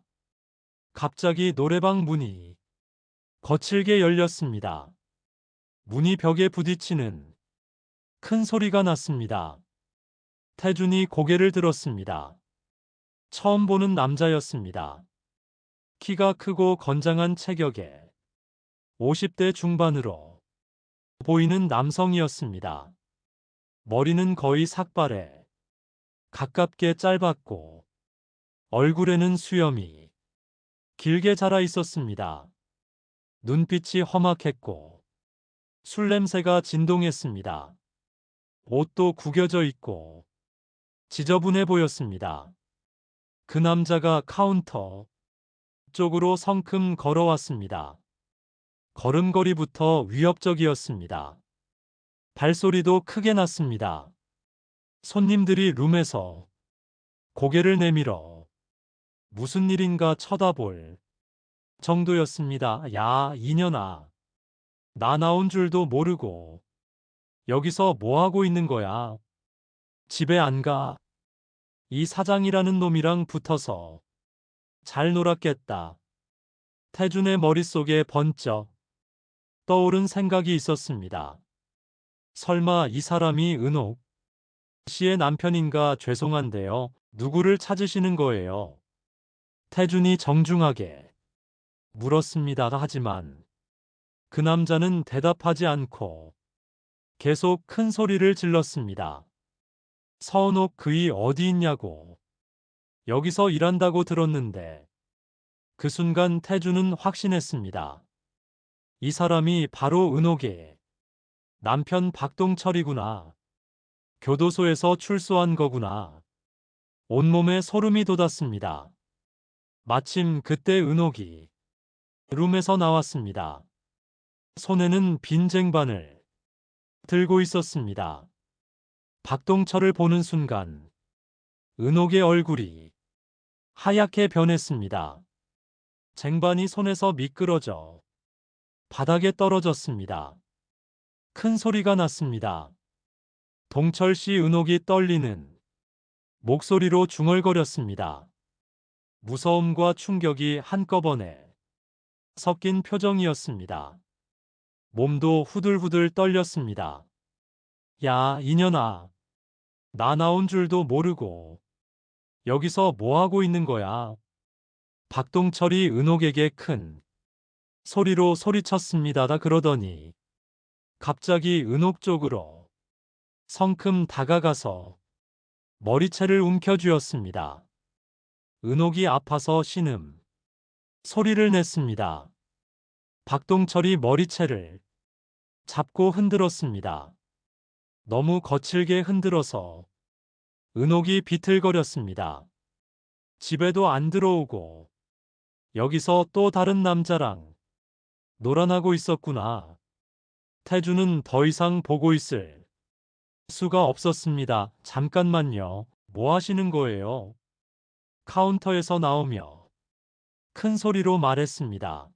갑자기 노래방 문이 거칠게 열렸습니다. 문이 벽에 부딪히는 큰 소리가 났습니다. 태준이 고개를 들었습니다. 처음 보는 남자였습니다. 키가 크고 건장한 체격에 50대 중반으로 보이는 남성이었습니다. 머리는 거의 삭발에 가깝게 짧았고 얼굴에는 수염이 길게 자라 있었습니다. 눈빛이 험악했고 술 냄새가 진동했습니다. 옷도 구겨져 있고 지저분해 보였습니다. 그 남자가 카운터 쪽으로 성큼 걸어왔습니다. 걸음걸이부터 위협적이었습니다. 발소리도 크게 났습니다. 손님들이 룸에서 고개를 내밀어 무슨 일인가 쳐다볼 정도였습니다. 야, 이년아. 나 나온 줄도 모르고 여기서 뭐 하고 있는 거야? 집에 안 가? 이 사장이라는 놈이랑 붙어서 잘 놀았겠다. 태준의 머릿속에 번쩍 떠오른 생각이 있었습니다. 설마 이 사람이 은옥 씨의 남편인가? 죄송한데요. 누구를 찾으시는 거예요? 태준이 정중하게 물었습니다. 하지만 그 남자는 대답하지 않고 계속 큰 소리를 질렀습니다. 서은옥 그이 어디 있냐고. 여기서 일한다고 들었는데. 그 순간 태준은 확신했습니다. 이 사람이 바로 은옥의 남편 박동철이구나. 교도소에서 출소한 거구나. 온몸에 소름이 돋았습니다. 마침 그때 은옥이 룸에서 나왔습니다. 손에는 빈 쟁반을 들고 있었습니다. 박동철을 보는 순간 은옥의 얼굴이 하얗게 변했습니다. 쟁반이 손에서 미끄러져 바닥에 떨어졌습니다. 큰 소리가 났습니다. 동철 씨. 은옥이 떨리는 목소리로 중얼거렸습니다. 무서움과 충격이 한꺼번에 섞인 표정이었습니다. 몸도 후들후들 떨렸습니다. 야, 이년아. 나 나온 줄도 모르고 여기서 뭐 하고 있는 거야? 박동철이 은옥에게 큰 소리로 소리쳤습니다. 그러더니 갑자기 은옥 쪽으로 성큼 다가가서 머리채를 움켜쥐었습니다. 은옥이 아파서 신음 소리를 냈습니다. 박동철이 머리채를 잡고 흔들었습니다. 너무 거칠게 흔들어서 은옥이 비틀거렸습니다. 집에도 안 들어오고 여기서 또 다른 남자랑 놀아나고 있었구나. 태주는 더 이상 보고 있을 수가 없었습니다. 잠깐만요. 뭐 하시는 거예요? 카운터에서 나오며 큰 소리로 말했습니다.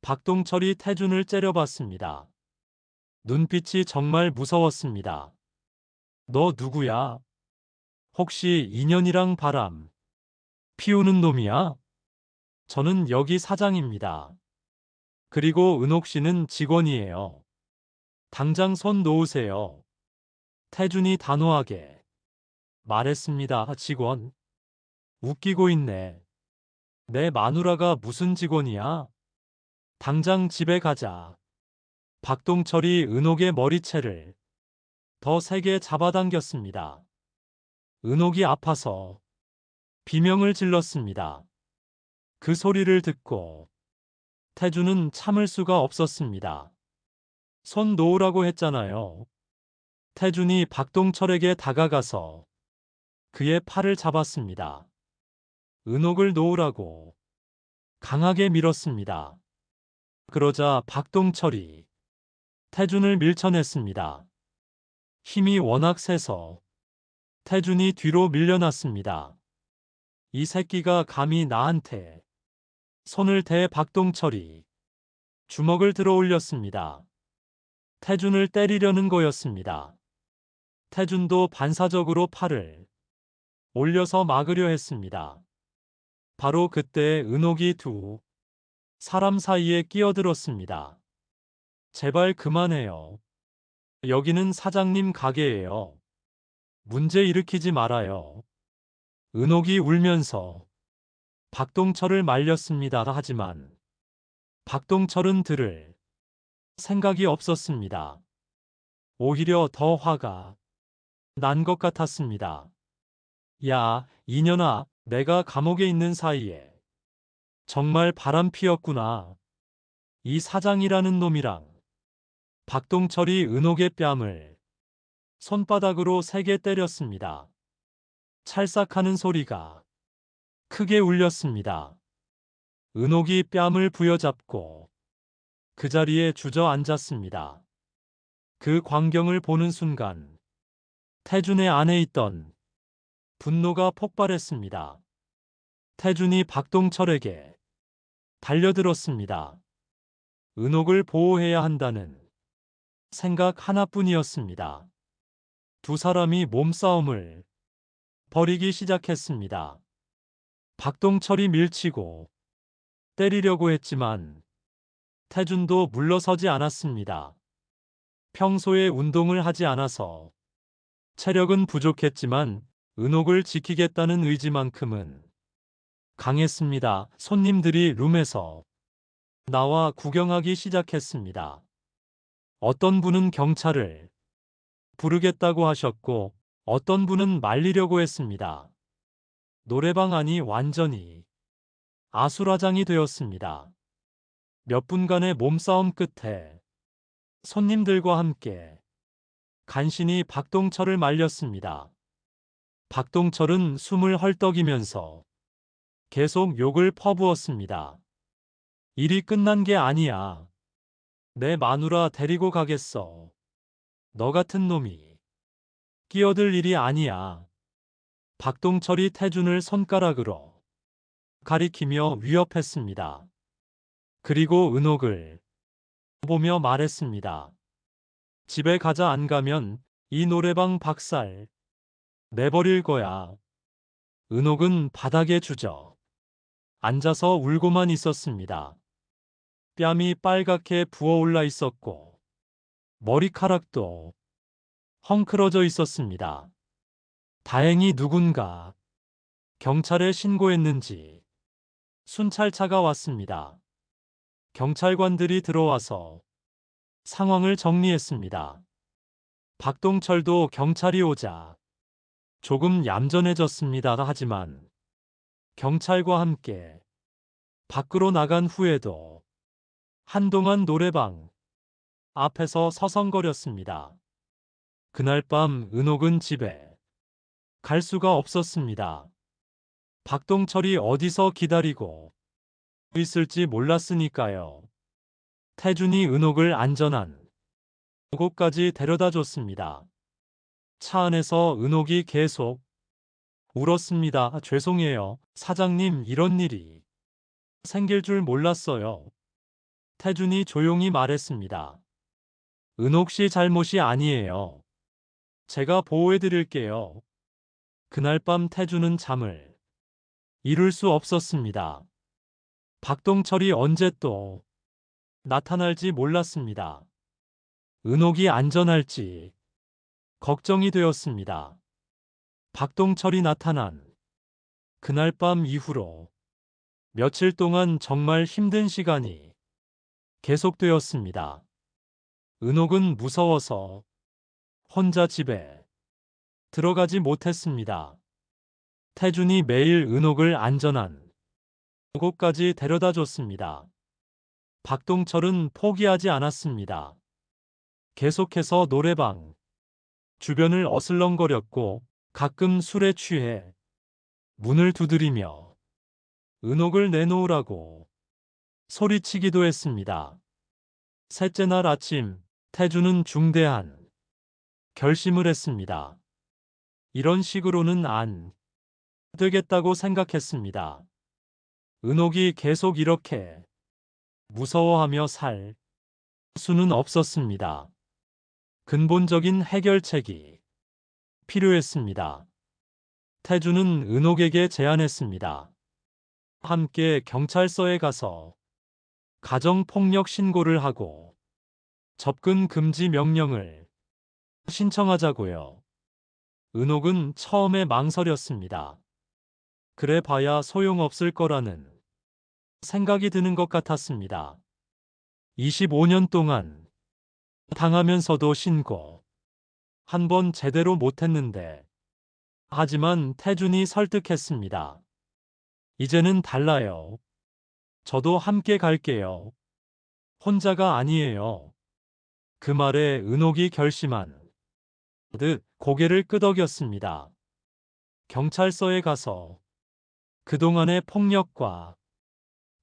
박동철이 태준을 째려봤습니다. 눈빛이 정말 무서웠습니다. 너 누구야? 혹시 인연이랑 바람 피우는 놈이야? 저는 여기 사장입니다. 그리고 은옥 씨는 직원이에요. 당장 손 놓으세요. 태준이 단호하게 말했습니다. 직원? 웃기고 있네. 내 마누라가 무슨 직원이야? 당장 집에 가자. 박동철이 은옥의 머리채를 더 세게 잡아당겼습니다. 은옥이 아파서 비명을 질렀습니다. 그 소리를 듣고 태주는 참을 수가 없었습니다. 손 놓으라고 했잖아요. 태준이 박동철에게 다가가서 그의 팔을 잡았습니다. 은옥을 놓으라고 강하게 밀었습니다. 그러자 박동철이 태준을 밀쳐냈습니다. 힘이 워낙 세서 태준이 뒤로 밀려났습니다. 이 새끼가 감히 나한테 손을 대. 박동철이 주먹을 들어 올렸습니다. 태준을 때리려는 거였습니다. 태준도 반사적으로 팔을 올려서 막으려 했습니다. 바로 그때 은옥이 두 사람 사이에 끼어들었습니다. 제발 그만해요. 여기는 사장님 가게예요. 문제 일으키지 말아요. 은옥이 울면서 박동철을 말렸습니다. 하지만 박동철은 들을 생각이 없었습니다. 오히려 더 화가 난 것 같았습니다. 야, 이년아, 내가 감옥에 있는 사이에 정말 바람피었구나. 이 사장이라는 놈이랑. 박동철이 은옥의 뺨을 손바닥으로 세게 때렸습니다. 찰싹하는 소리가 크게 울렸습니다. 은옥이 뺨을 부여잡고 그 자리에 주저앉았습니다. 그 광경을 보는 순간 태준의 안에 있던 분노가 폭발했습니다. 태준이 박동철에게 달려들었습니다. 은옥을 보호해야 한다는 생각 하나뿐이었습니다. 두 사람이 몸싸움을 벌이기 시작했습니다. 박동철이 밀치고 때리려고 했지만 태준도 물러서지 않았습니다. 평소에 운동을 하지 않아서 체력은 부족했지만 은옥을 지키겠다는 의지만큼은 강했습니다. 손님들이 룸에서 나와 구경하기 시작했습니다. 어떤 분은 경찰을 부르겠다고 하셨고 어떤 분은 말리려고 했습니다. 노래방 안이 완전히 아수라장이 되었습니다. 몇 분간의 몸싸움 끝에 손님들과 함께 간신히 박동철을 말렸습니다. 박동철은 숨을 헐떡이면서 계속 욕을 퍼부었습니다. 일이 끝난 게 아니야. 내 마누라 데리고 가겠어. 너 같은 놈이 끼어들 일이 아니야. 박동철이 태준을 손가락으로 가리키며 위협했습니다. 그리고 은옥을 보며 말했습니다. 집에 가자. 안 가면 이 노래방 박살 내버릴 거야. 은옥은 바닥에 주저 앉아서 울고만 있었습니다. 뺨이 빨갛게 부어올라 있었고 머리카락도 헝클어져 있었습니다. 다행히 누군가 경찰에 신고했는지 순찰차가 왔습니다. 경찰관들이 들어와서 상황을 정리했습니다. 박동철도 경찰이 오자 조금 얌전해졌습니다. 하지만 경찰과 함께 밖으로 나간 후에도 한동안 노래방 앞에서 서성거렸습니다. 그날 밤 은옥은 집에 갈 수가 없었습니다. 박동철이 어디서 기다리고 있을지 몰랐으니까요. 태준이 은옥을 안전한 곳까지 데려다 줬습니다. 차 안에서 은옥이 계속 울었습니다. 죄송해요. 사장님, 이런 일이 생길 줄 몰랐어요. 태준이 조용히 말했습니다. 은옥 씨 잘못이 아니에요. 제가 보호해드릴게요. 그날 밤 태준은 잠을 이룰 수 없었습니다. 박동철이 언제 또 나타날지 몰랐습니다. 은옥이 안전할지 걱정이 되었습니다. 박동철이 나타난 그날 밤 이후로 며칠 동안 정말 힘든 시간이 계속되었습니다. 은옥은 무서워서 혼자 집에 들어가지 못했습니다. 태준이 매일 은옥을 안전한 곳까지 데려다 줬습니다. 박동철은 포기하지 않았습니다. 계속해서 노래방 주변을 어슬렁거렸고 가끔 술에 취해 문을 두드리며 은옥을 내놓으라고 소리치기도 했습니다. 셋째 날 아침 태준은 중대한 결심을 했습니다. 이런 식으로는 안 되겠다고 생각했습니다. 은옥이 계속 이렇게 무서워하며 살 수는 없었습니다. 근본적인 해결책이 필요했습니다. 태주는 은옥에게 제안했습니다. 함께 경찰서에 가서 가정폭력 신고를 하고 접근 금지 명령을 신청하자고요. 은옥은 처음에 망설였습니다. 그래 봐야 소용없을 거라는 생각이 드는 것 같았습니다. 25년 동안 당하면서도 신고 한 번 제대로 못했는데, 하지만 태준이 설득했습니다. 이제는 달라요. 저도 함께 갈게요. 혼자가 아니에요. 그 말에 은옥이 결심한 듯 고개를 끄덕였습니다. 경찰서에 가서 그동안의 폭력과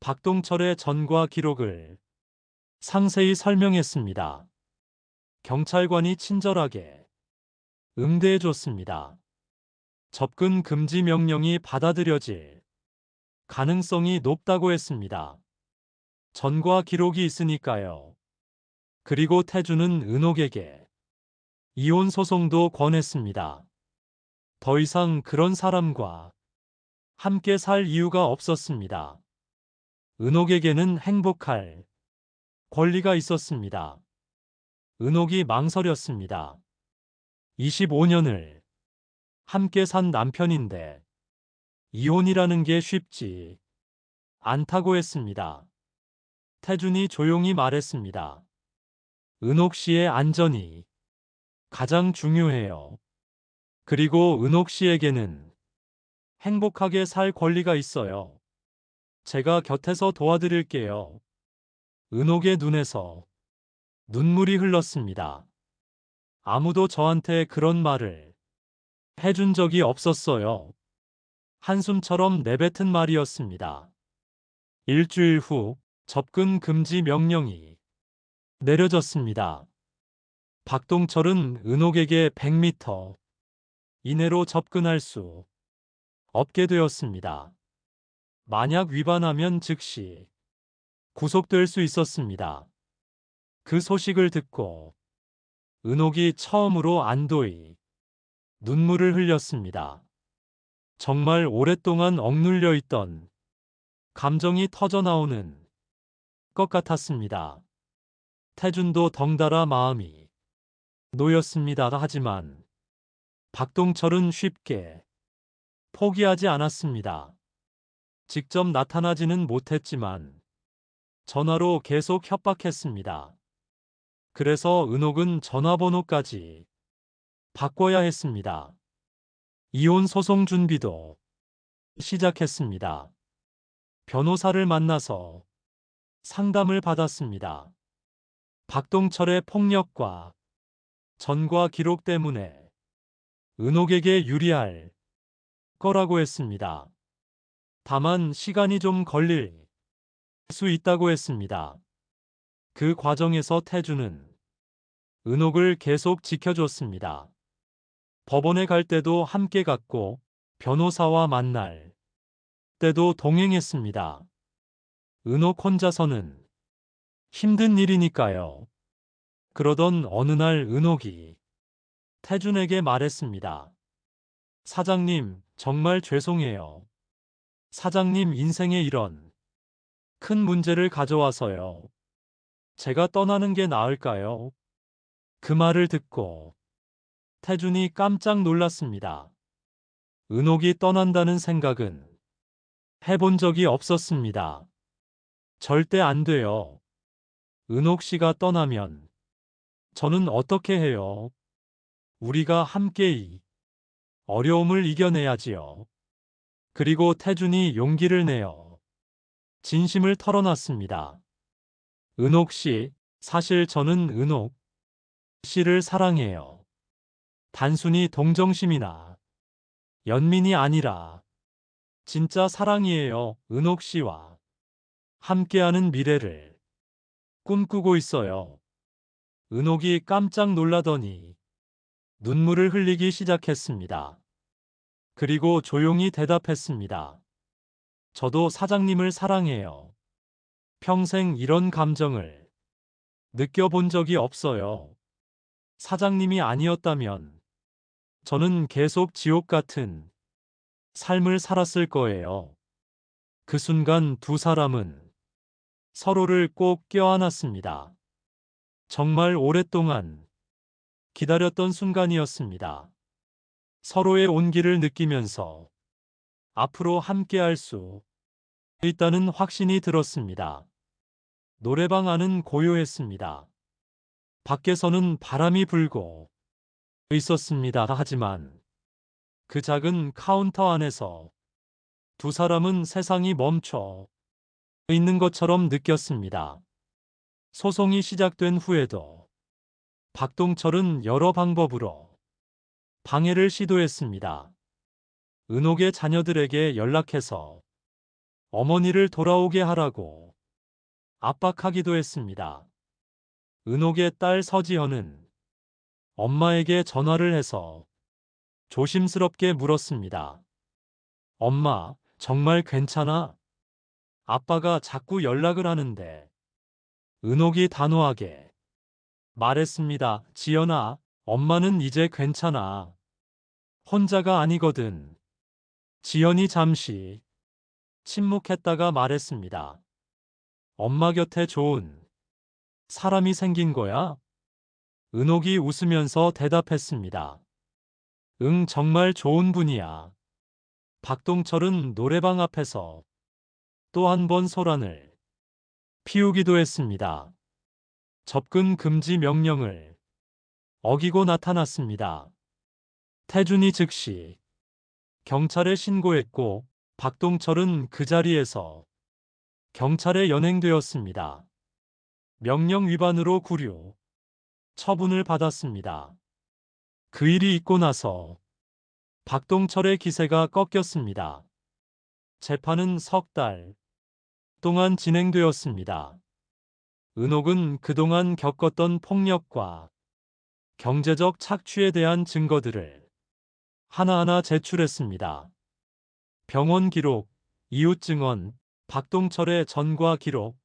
박동철의 전과 기록을 상세히 설명했습니다. 경찰관이 친절하게 응대해 줬습니다. 접근 금지 명령이 받아들여질 가능성이 높다고 했습니다. 전과 기록이 있으니까요. 그리고 태주는 은옥에게 이혼 소송도 권했습니다. 더 이상 그런 사람과 함께 살 이유가 없었습니다. 은옥에게는 행복할 권리가 있었습니다. 은옥이 망설였습니다. 25년을 함께 산 남편인데 이혼이라는 게 쉽지 않다고 했습니다. 태준이 조용히 말했습니다. 은옥 씨의 안전이 가장 중요해요. 그리고 은옥 씨에게는 행복하게 살 권리가 있어요. 제가 곁에서 도와드릴게요. 은옥의 눈에서 눈물이 흘렀습니다. 아무도 저한테 그런 말을 해준 적이 없었어요. 한숨처럼 내뱉은 말이었습니다. 일주일 후 접근 금지 명령이 내려졌습니다. 박동철은 은옥에게 100m 이내로 접근할 수 없게 되었습니다. 만약 위반하면 즉시 구속될 수 있었습니다. 그 소식을 듣고 은옥이 처음으로 안도의 눈물을 흘렸습니다. 정말 오랫동안 억눌려 있던 감정이 터져나오는 것 같았습니다. 태준도 덩달아 마음이 놓였습니다. 하지만 박동철은 쉽게 포기하지 않았습니다. 직접 나타나지는 못했지만 전화로 계속 협박했습니다. 그래서 은옥은 전화번호까지 바꿔야 했습니다. 이혼 소송 준비도 시작했습니다. 변호사를 만나서 상담을 받았습니다. 박동철의 폭력과 전과 기록 때문에 은옥에게 유리할 거라고 했습니다. 다만 시간이 좀 걸릴 수 있다고 했습니다. 그 과정에서 태주는 은옥을 계속 지켜줬습니다. 법원에 갈 때도 함께 갔고 변호사와 만날 때도 동행했습니다. 은옥 혼자서는 힘든 일이니까요. 그러던 어느 날 은옥이 태준에게 말했습니다. 사장님, 정말 죄송해요. 사장님 인생에 이런 큰 문제를 가져와서요. 제가 떠나는 게 나을까요? 그 말을 듣고 태준이 깜짝 놀랐습니다. 은옥이 떠난다는 생각은 해본 적이 없었습니다. 절대 안 돼요. 은옥 씨가 떠나면 저는 어떻게 해요? 우리가 함께 이 어려움을 이겨내야지요. 그리고 태준이 용기를 내어 진심을 털어놨습니다. 은옥 씨, 사실 저는 은옥 씨를 사랑해요. 단순히 동정심이나 연민이 아니라 진짜 사랑이에요. 은옥 씨와 함께하는 미래를 꿈꾸고 있어요. 은옥이 깜짝 놀라더니 눈물을 흘리기 시작했습니다. 그리고 조용히 대답했습니다. 저도 사장님을 사랑해요. 평생 이런 감정을 느껴본 적이 없어요. 사장님이 아니었다면 저는 계속 지옥 같은 삶을 살았을 거예요. 그 순간 두 사람은 서로를 꼭 껴안았습니다. 정말 오랫동안 기다렸던 순간이었습니다. 서로의 온기를 느끼면서 앞으로 함께할 수 있다는 확신이 들었습니다. 노래방 안은 고요했습니다. 밖에서는 바람이 불고 있었습니다. 하지만 그 작은 카운터 안에서 두 사람은 세상이 멈춰 있는 것처럼 느꼈습니다. 소송이 시작된 후에도 박동철은 여러 방법으로 방해를 시도했습니다. 은옥의 자녀들에게 연락해서 어머니를 돌아오게 하라고 압박하기도 했습니다. 은옥의 딸 서지현은 엄마에게 전화를 해서 조심스럽게 물었습니다. 엄마, 정말 괜찮아? 아빠가 자꾸 연락을 하는데. 은옥이 단호하게 말했습니다. 지연아, 엄마는 이제 괜찮아. 혼자가 아니거든. 지연이 잠시 침묵했다가 말했습니다. 엄마 곁에 좋은 사람이 생긴 거야? 은옥이 웃으면서 대답했습니다. 응, 정말 좋은 분이야. 박동철은 노래방 앞에서 또 한 번 소란을 피우기도 했습니다. 접근 금지 명령을 어기고 나타났습니다. 태준이 즉시 경찰에 신고했고 박동철은 그 자리에서 경찰에 연행되었습니다. 명령 위반으로 구류 처분을 받았습니다. 그 일이 있고 나서 박동철의 기세가 꺾였습니다. 재판은 석 달 동안 진행되었습니다. 은옥은 그동안 겪었던 폭력과 경제적 착취에 대한 증거들을 하나하나 제출했습니다. 병원 기록, 이웃 증언, 박동철의 전과 기록,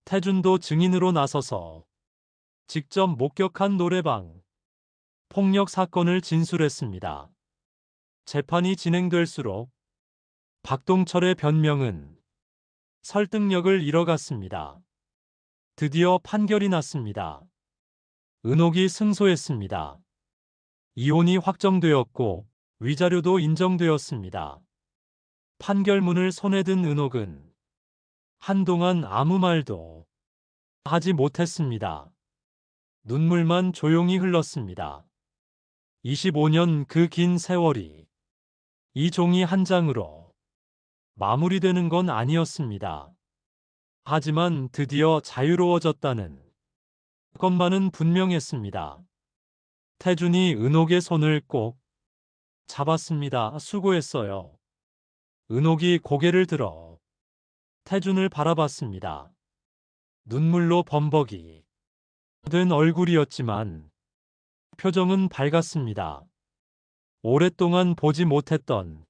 태준도 증인으로 나서서 직접 목격한 노래방 폭력 사건을 진술했습니다. 재판이 진행될수록 박동철의 변명은 설득력을 잃어갔습니다. 드디어 판결이 났습니다. 은옥이 승소했습니다. 이혼이 확정되었고 위자료도 인정되었습니다. 판결문을 손에 든 은옥은 한동안 아무 말도 하지 못했습니다. 눈물만 조용히 흘렀습니다. 25년 그 긴 세월이 이 종이 한 장으로 마무리되는 건 아니었습니다. 하지만 드디어 자유로워졌다는 것만은 분명했습니다. 태준이 은옥의 손을 꼭 잡았습니다. 수고했어요. 은옥이 고개를 들어 태준을 바라봤습니다. 눈물로 범벅이 된 얼굴이었지만 표정은 밝았습니다. 오랫동안 보지 못했던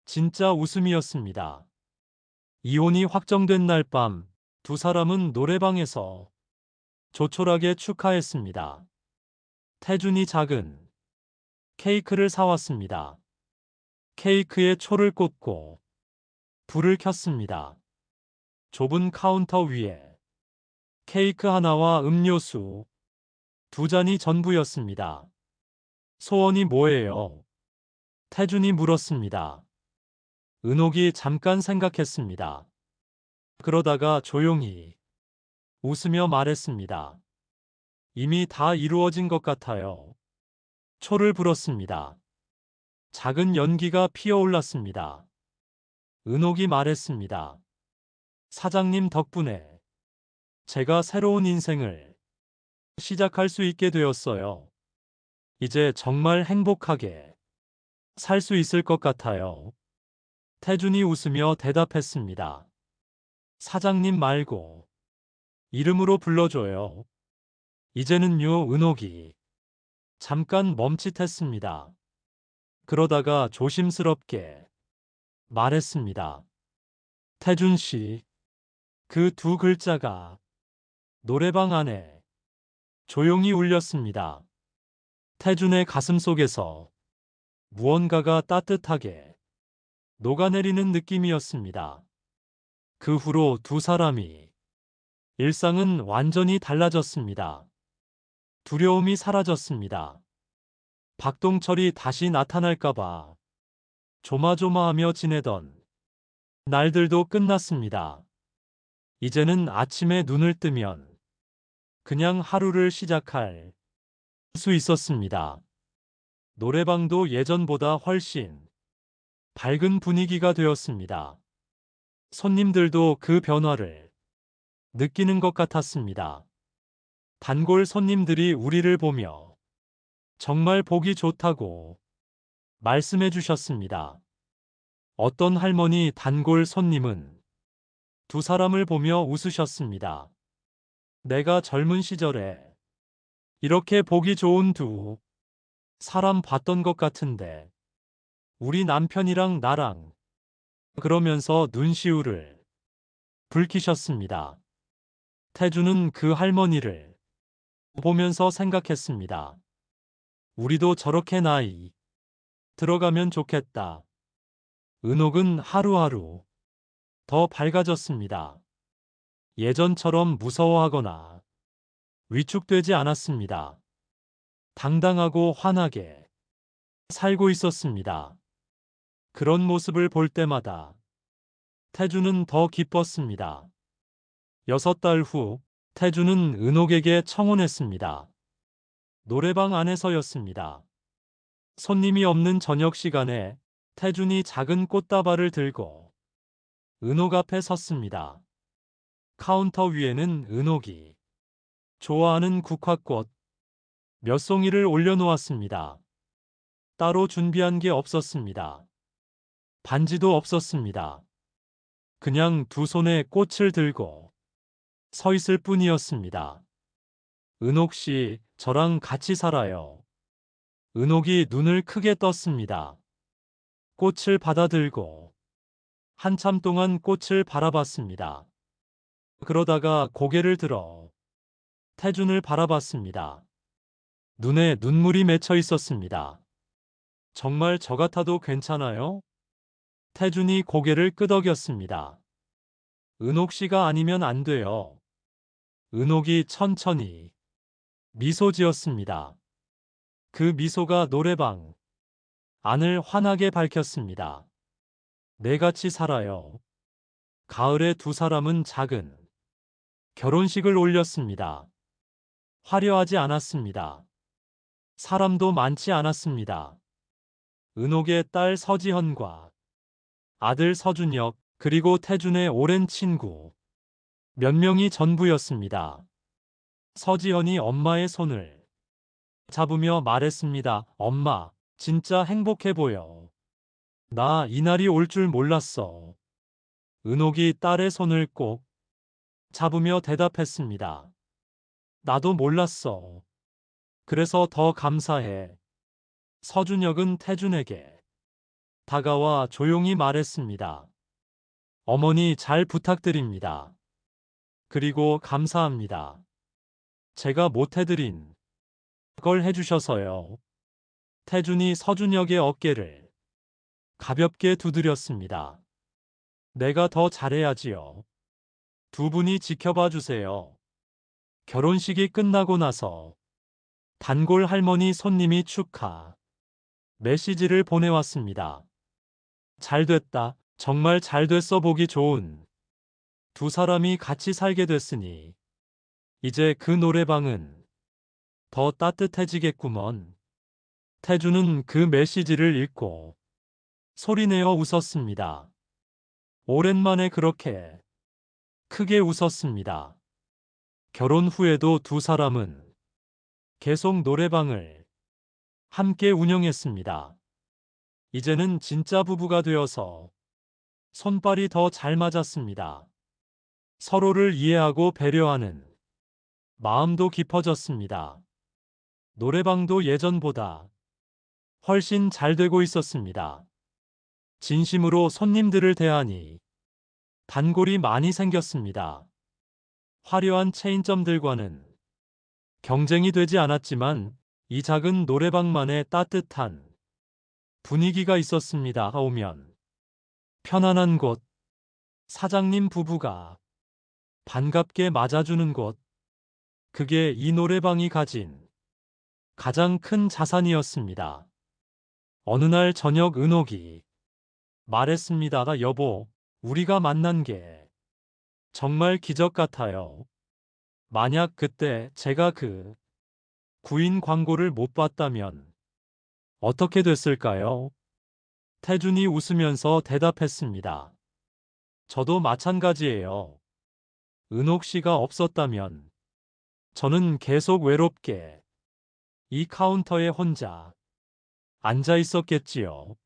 진짜 웃음이었습니다. 이혼이 확정된 날 밤 두 사람은 노래방에서 조촐하게 축하했습니다. 태준이 작은 케이크를 사왔습니다. 케이크에 초를 꽂고 불을 켰습니다. 좁은 카운터 위에 케이크 하나와 음료수 두 잔이 전부였습니다. 소원이 뭐예요? 태준이 물었습니다. 은옥이 잠깐 생각했습니다. 그러다가 조용히 웃으며 말했습니다. 이미 다 이루어진 것 같아요. 초를 불었습니다. 작은 연기가 피어올랐습니다. 은옥이 말했습니다. 사장님 덕분에 제가 새로운 인생을 시작할 수 있게 되었어요. 이제 정말 행복하게 살 수 있을 것 같아요. 태준이 웃으며 대답했습니다. 사장님 말고 이름으로 불러줘요. 이제는요, 은옥이 잠깐 멈칫했습니다. 그러다가 조심스럽게 말했습니다. 태준 씨, 그 두 글자가 노래방 안에 조용히 울렸습니다. 태준의 가슴 속에서 무언가가 따뜻하게 녹아내리는 느낌이었습니다. 그 후로 두 사람이 일상은 완전히 달라졌습니다. 두려움이 사라졌습니다. 박동철이 다시 나타날까봐 조마조마하며 지내던 날들도 끝났습니다. 이제는 아침에 눈을 뜨면 그냥 하루를 시작할 수 있었습니다. 노래방도 예전보다 훨씬 밝은 분위기가 되었습니다. 손님들도 그 변화를 느끼는 것 같았습니다. 단골 손님들이 우리를 보며 정말 보기 좋다고 말씀해 주셨습니다. 어떤 할머니 단골 손님은 두 사람을 보며 웃으셨습니다. 내가 젊은 시절에 이렇게 보기 좋은 두 사람 봤던 것 같은데 우리 남편이랑 나랑 그러면서 눈시울을 붉히셨습니다. 태주는 그 할머니를 보면서 생각했습니다. 우리도 저렇게 나이 들어가면 좋겠다. 은옥은 하루하루 더 밝아졌습니다. 예전처럼 무서워하거나 위축되지 않았습니다. 당당하고 환하게 살고 있었습니다. 그런 모습을 볼 때마다 태주는 더 기뻤습니다. 6달 후 태주는 은옥에게 청혼했습니다. 노래방 안에서였습니다. 손님이 없는 저녁 시간에 태준이 작은 꽃다발을 들고 은옥 앞에 섰습니다. 카운터 위에는 은옥이 좋아하는 국화꽃 몇 송이를 올려놓았습니다. 따로 준비한 게 없었습니다. 반지도 없었습니다. 그냥 두 손에 꽃을 들고 서 있을 뿐이었습니다. 은옥 씨, 저랑 같이 살아요. 은옥이 눈을 크게 떴습니다. 꽃을 받아들고 한참 동안 꽃을 바라봤습니다. 그러다가 고개를 들어 태준을 바라봤습니다. 눈에 눈물이 맺혀 있었습니다. 정말 저 같아도 괜찮아요? 태준이 고개를 끄덕였습니다. 은옥 씨가 아니면 안 돼요. 은옥이 천천히 미소 지었습니다. 그 미소가 노래방 안을 환하게 밝혔습니다. 내 같이 살아요. 가을에 두 사람은 작은 결혼식을 올렸습니다. 화려하지 않았습니다. 사람도 많지 않았습니다. 은옥의 딸 서지현과 아들 서준혁, 그리고 태준의 오랜 친구 몇 명이 전부였습니다. 서지현이 엄마의 손을 잡으며 말했습니다. 엄마, 진짜 행복해 보여. 나 이날이 올 줄 몰랐어. 은옥이 딸의 손을 꼭 잡으며 대답했습니다. 나도 몰랐어. 그래서 더 감사해. 서준혁은 태준에게 다가와 조용히 말했습니다. 어머니 잘 부탁드립니다. 그리고 감사합니다. 제가 못해드린 걸 해주셔서요. 태준이 서준혁의 어깨를 가볍게 두드렸습니다. 내가 더 잘해야지요. 두 분이 지켜봐 주세요. 결혼식이 끝나고 나서 단골 할머니 손님이 축하 메시지를 보내왔습니다. 잘 됐다. 정말 잘 됐어. 보기 좋은 두 사람이 같이 살게 됐으니 이제 그 노래방은 더 따뜻해지겠구먼. 태주는 그 메시지를 읽고 소리내어 웃었습니다. 오랜만에 그렇게 크게 웃었습니다. 결혼 후에도 두 사람은 계속 노래방을 함께 운영했습니다. 이제는 진짜 부부가 되어서 손발이 더 잘 맞았습니다. 서로를 이해하고 배려하는 마음도 깊어졌습니다. 노래방도 예전보다 훨씬 잘 되고 있었습니다. 진심으로 손님들을 대하니 단골이 많이 생겼습니다. 화려한 체인점들과는 경쟁이 되지 않았지만 이 작은 노래방만의 따뜻한 분위기가 있었습니다. 오면 편안한 곳, 사장님 부부가 반갑게 맞아주는 곳, 그게 이 노래방이 가진 가장 큰 자산이었습니다. 어느 날 저녁 은옥이 말했습니다. 여보, 우리가 만난 게 정말 기적 같아요. 만약 그때 제가 그 구인 광고를 못 봤다면 어떻게 됐을까요? 태준이 웃으면서 대답했습니다. 저도 마찬가지예요. 은옥 씨가 없었다면 저는 계속 외롭게 이 카운터에 혼자 앉아 있었겠지요.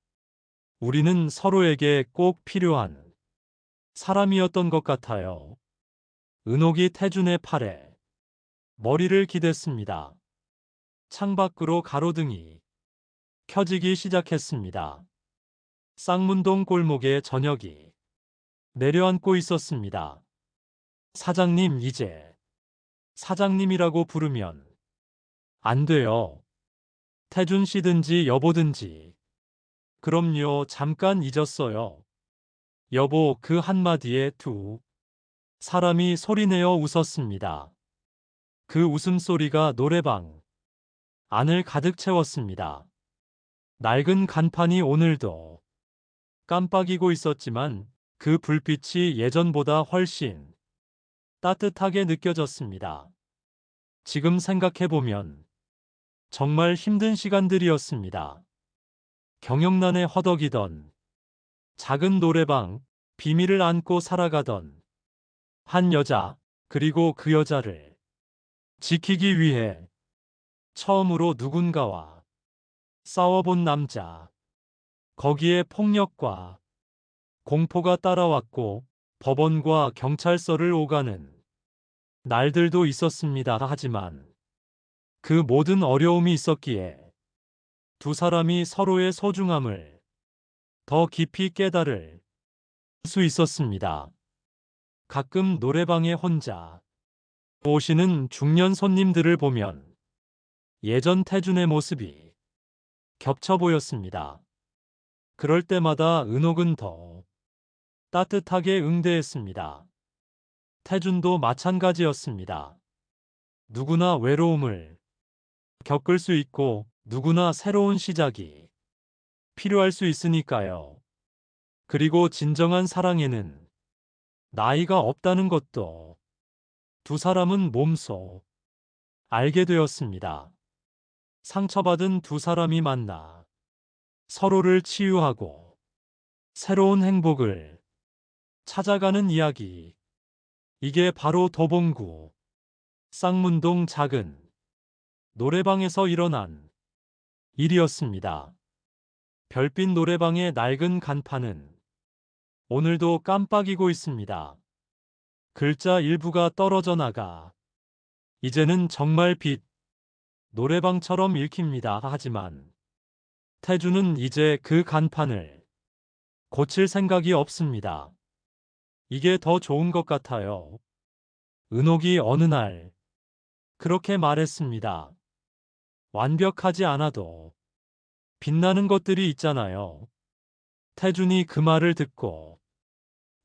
우리는 서로에게 꼭 필요한 사람이었던 것 같아요. 은옥이 태준의 팔에 머리를 기댔습니다. 창밖으로 가로등이 켜지기 시작했습니다. 쌍문동 골목에 저녁이 내려앉고 있었습니다. 사장님, 이제 사장님이라고 부르면 안 돼요. 태준 씨든지 여보든지. 그럼요, 잠깐 잊었어요. 여보, 그 한마디에 두 사람이 소리내어 웃었습니다. 그 웃음소리가 노래방 안을 가득 채웠습니다. 낡은 간판이 오늘도 깜빡이고 있었지만 그 불빛이 예전보다 훨씬 따뜻하게 느껴졌습니다. 지금 생각해보면 정말 힘든 시간들이었습니다. 경영난에 허덕이던 작은 노래방, 비밀을 안고 살아가던 한 여자, 그리고 그 여자를 지키기 위해 처음으로 누군가와 싸워본 남자. 거기에 폭력과 공포가 따라왔고 법원과 경찰서를 오가는 날들도 있었습니다. 하지만 그 모든 어려움이 있었기에 두 사람이 서로의 소중함을 더 깊이 깨달을 수 있었습니다. 가끔 노래방에 혼자 오시는 중년 손님들을 보면 예전 태준의 모습이 겹쳐 보였습니다. 그럴 때마다 은옥은 더 따뜻하게 응대했습니다. 태준도 마찬가지였습니다. 누구나 외로움을 겪을 수 있고 누구나 새로운 시작이 필요할 수 있으니까요. 그리고 진정한 사랑에는 나이가 없다는 것도 두 사람은 몸소 알게 되었습니다. 상처받은 두 사람이 만나 서로를 치유하고 새로운 행복을 찾아가는 이야기. 이게 바로 도봉구 쌍문동 작은 노래방에서 일어난 일이었습니다. 별빛 노래방의 낡은 간판은 오늘도 깜빡이고 있습니다. 글자 일부가 떨어져 나가 이제는 정말 빛 노래방처럼 읽힙니다. 하지만 태준은 이제 그 간판을 고칠 생각이 없습니다. 이게 더 좋은 것 같아요. 은옥이 어느 날 그렇게 말했습니다. 완벽하지 않아도 빛나는 것들이 있잖아요. 태준이 그 말을 듣고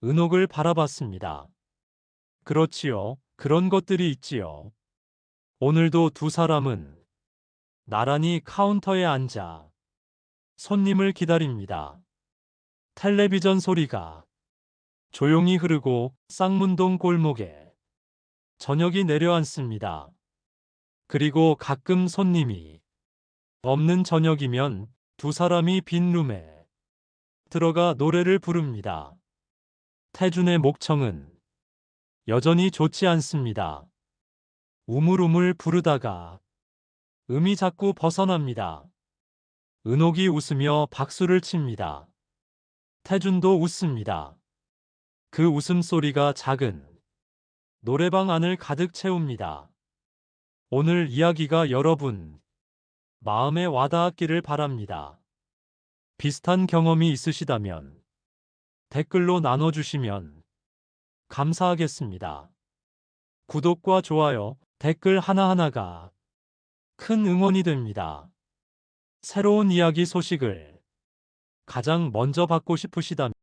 은옥을 바라봤습니다. 그렇지요. 그런 것들이 있지요. 오늘도 두 사람은 나란히 카운터에 앉아 손님을 기다립니다. 텔레비전 소리가 조용히 흐르고 쌍문동 골목에 저녁이 내려앉습니다. 그리고 가끔 손님이 없는 저녁이면 두 사람이 빈 룸에 들어가 노래를 부릅니다. 태준의 목청은 여전히 좋지 않습니다. 우물우물 부르다가 음이 자꾸 벗어납니다. 은옥이 웃으며 박수를 칩니다. 태준도 웃습니다. 그 웃음소리가 작은 노래방 안을 가득 채웁니다. 오늘 이야기가 여러분 마음에 와닿았기를 바랍니다. 비슷한 경험이 있으시다면 댓글로 나눠주시면 감사하겠습니다. 구독과 좋아요, 댓글 하나하나가 큰 응원이 됩니다. 새로운 이야기 소식을 가장 먼저 받고 싶으시다면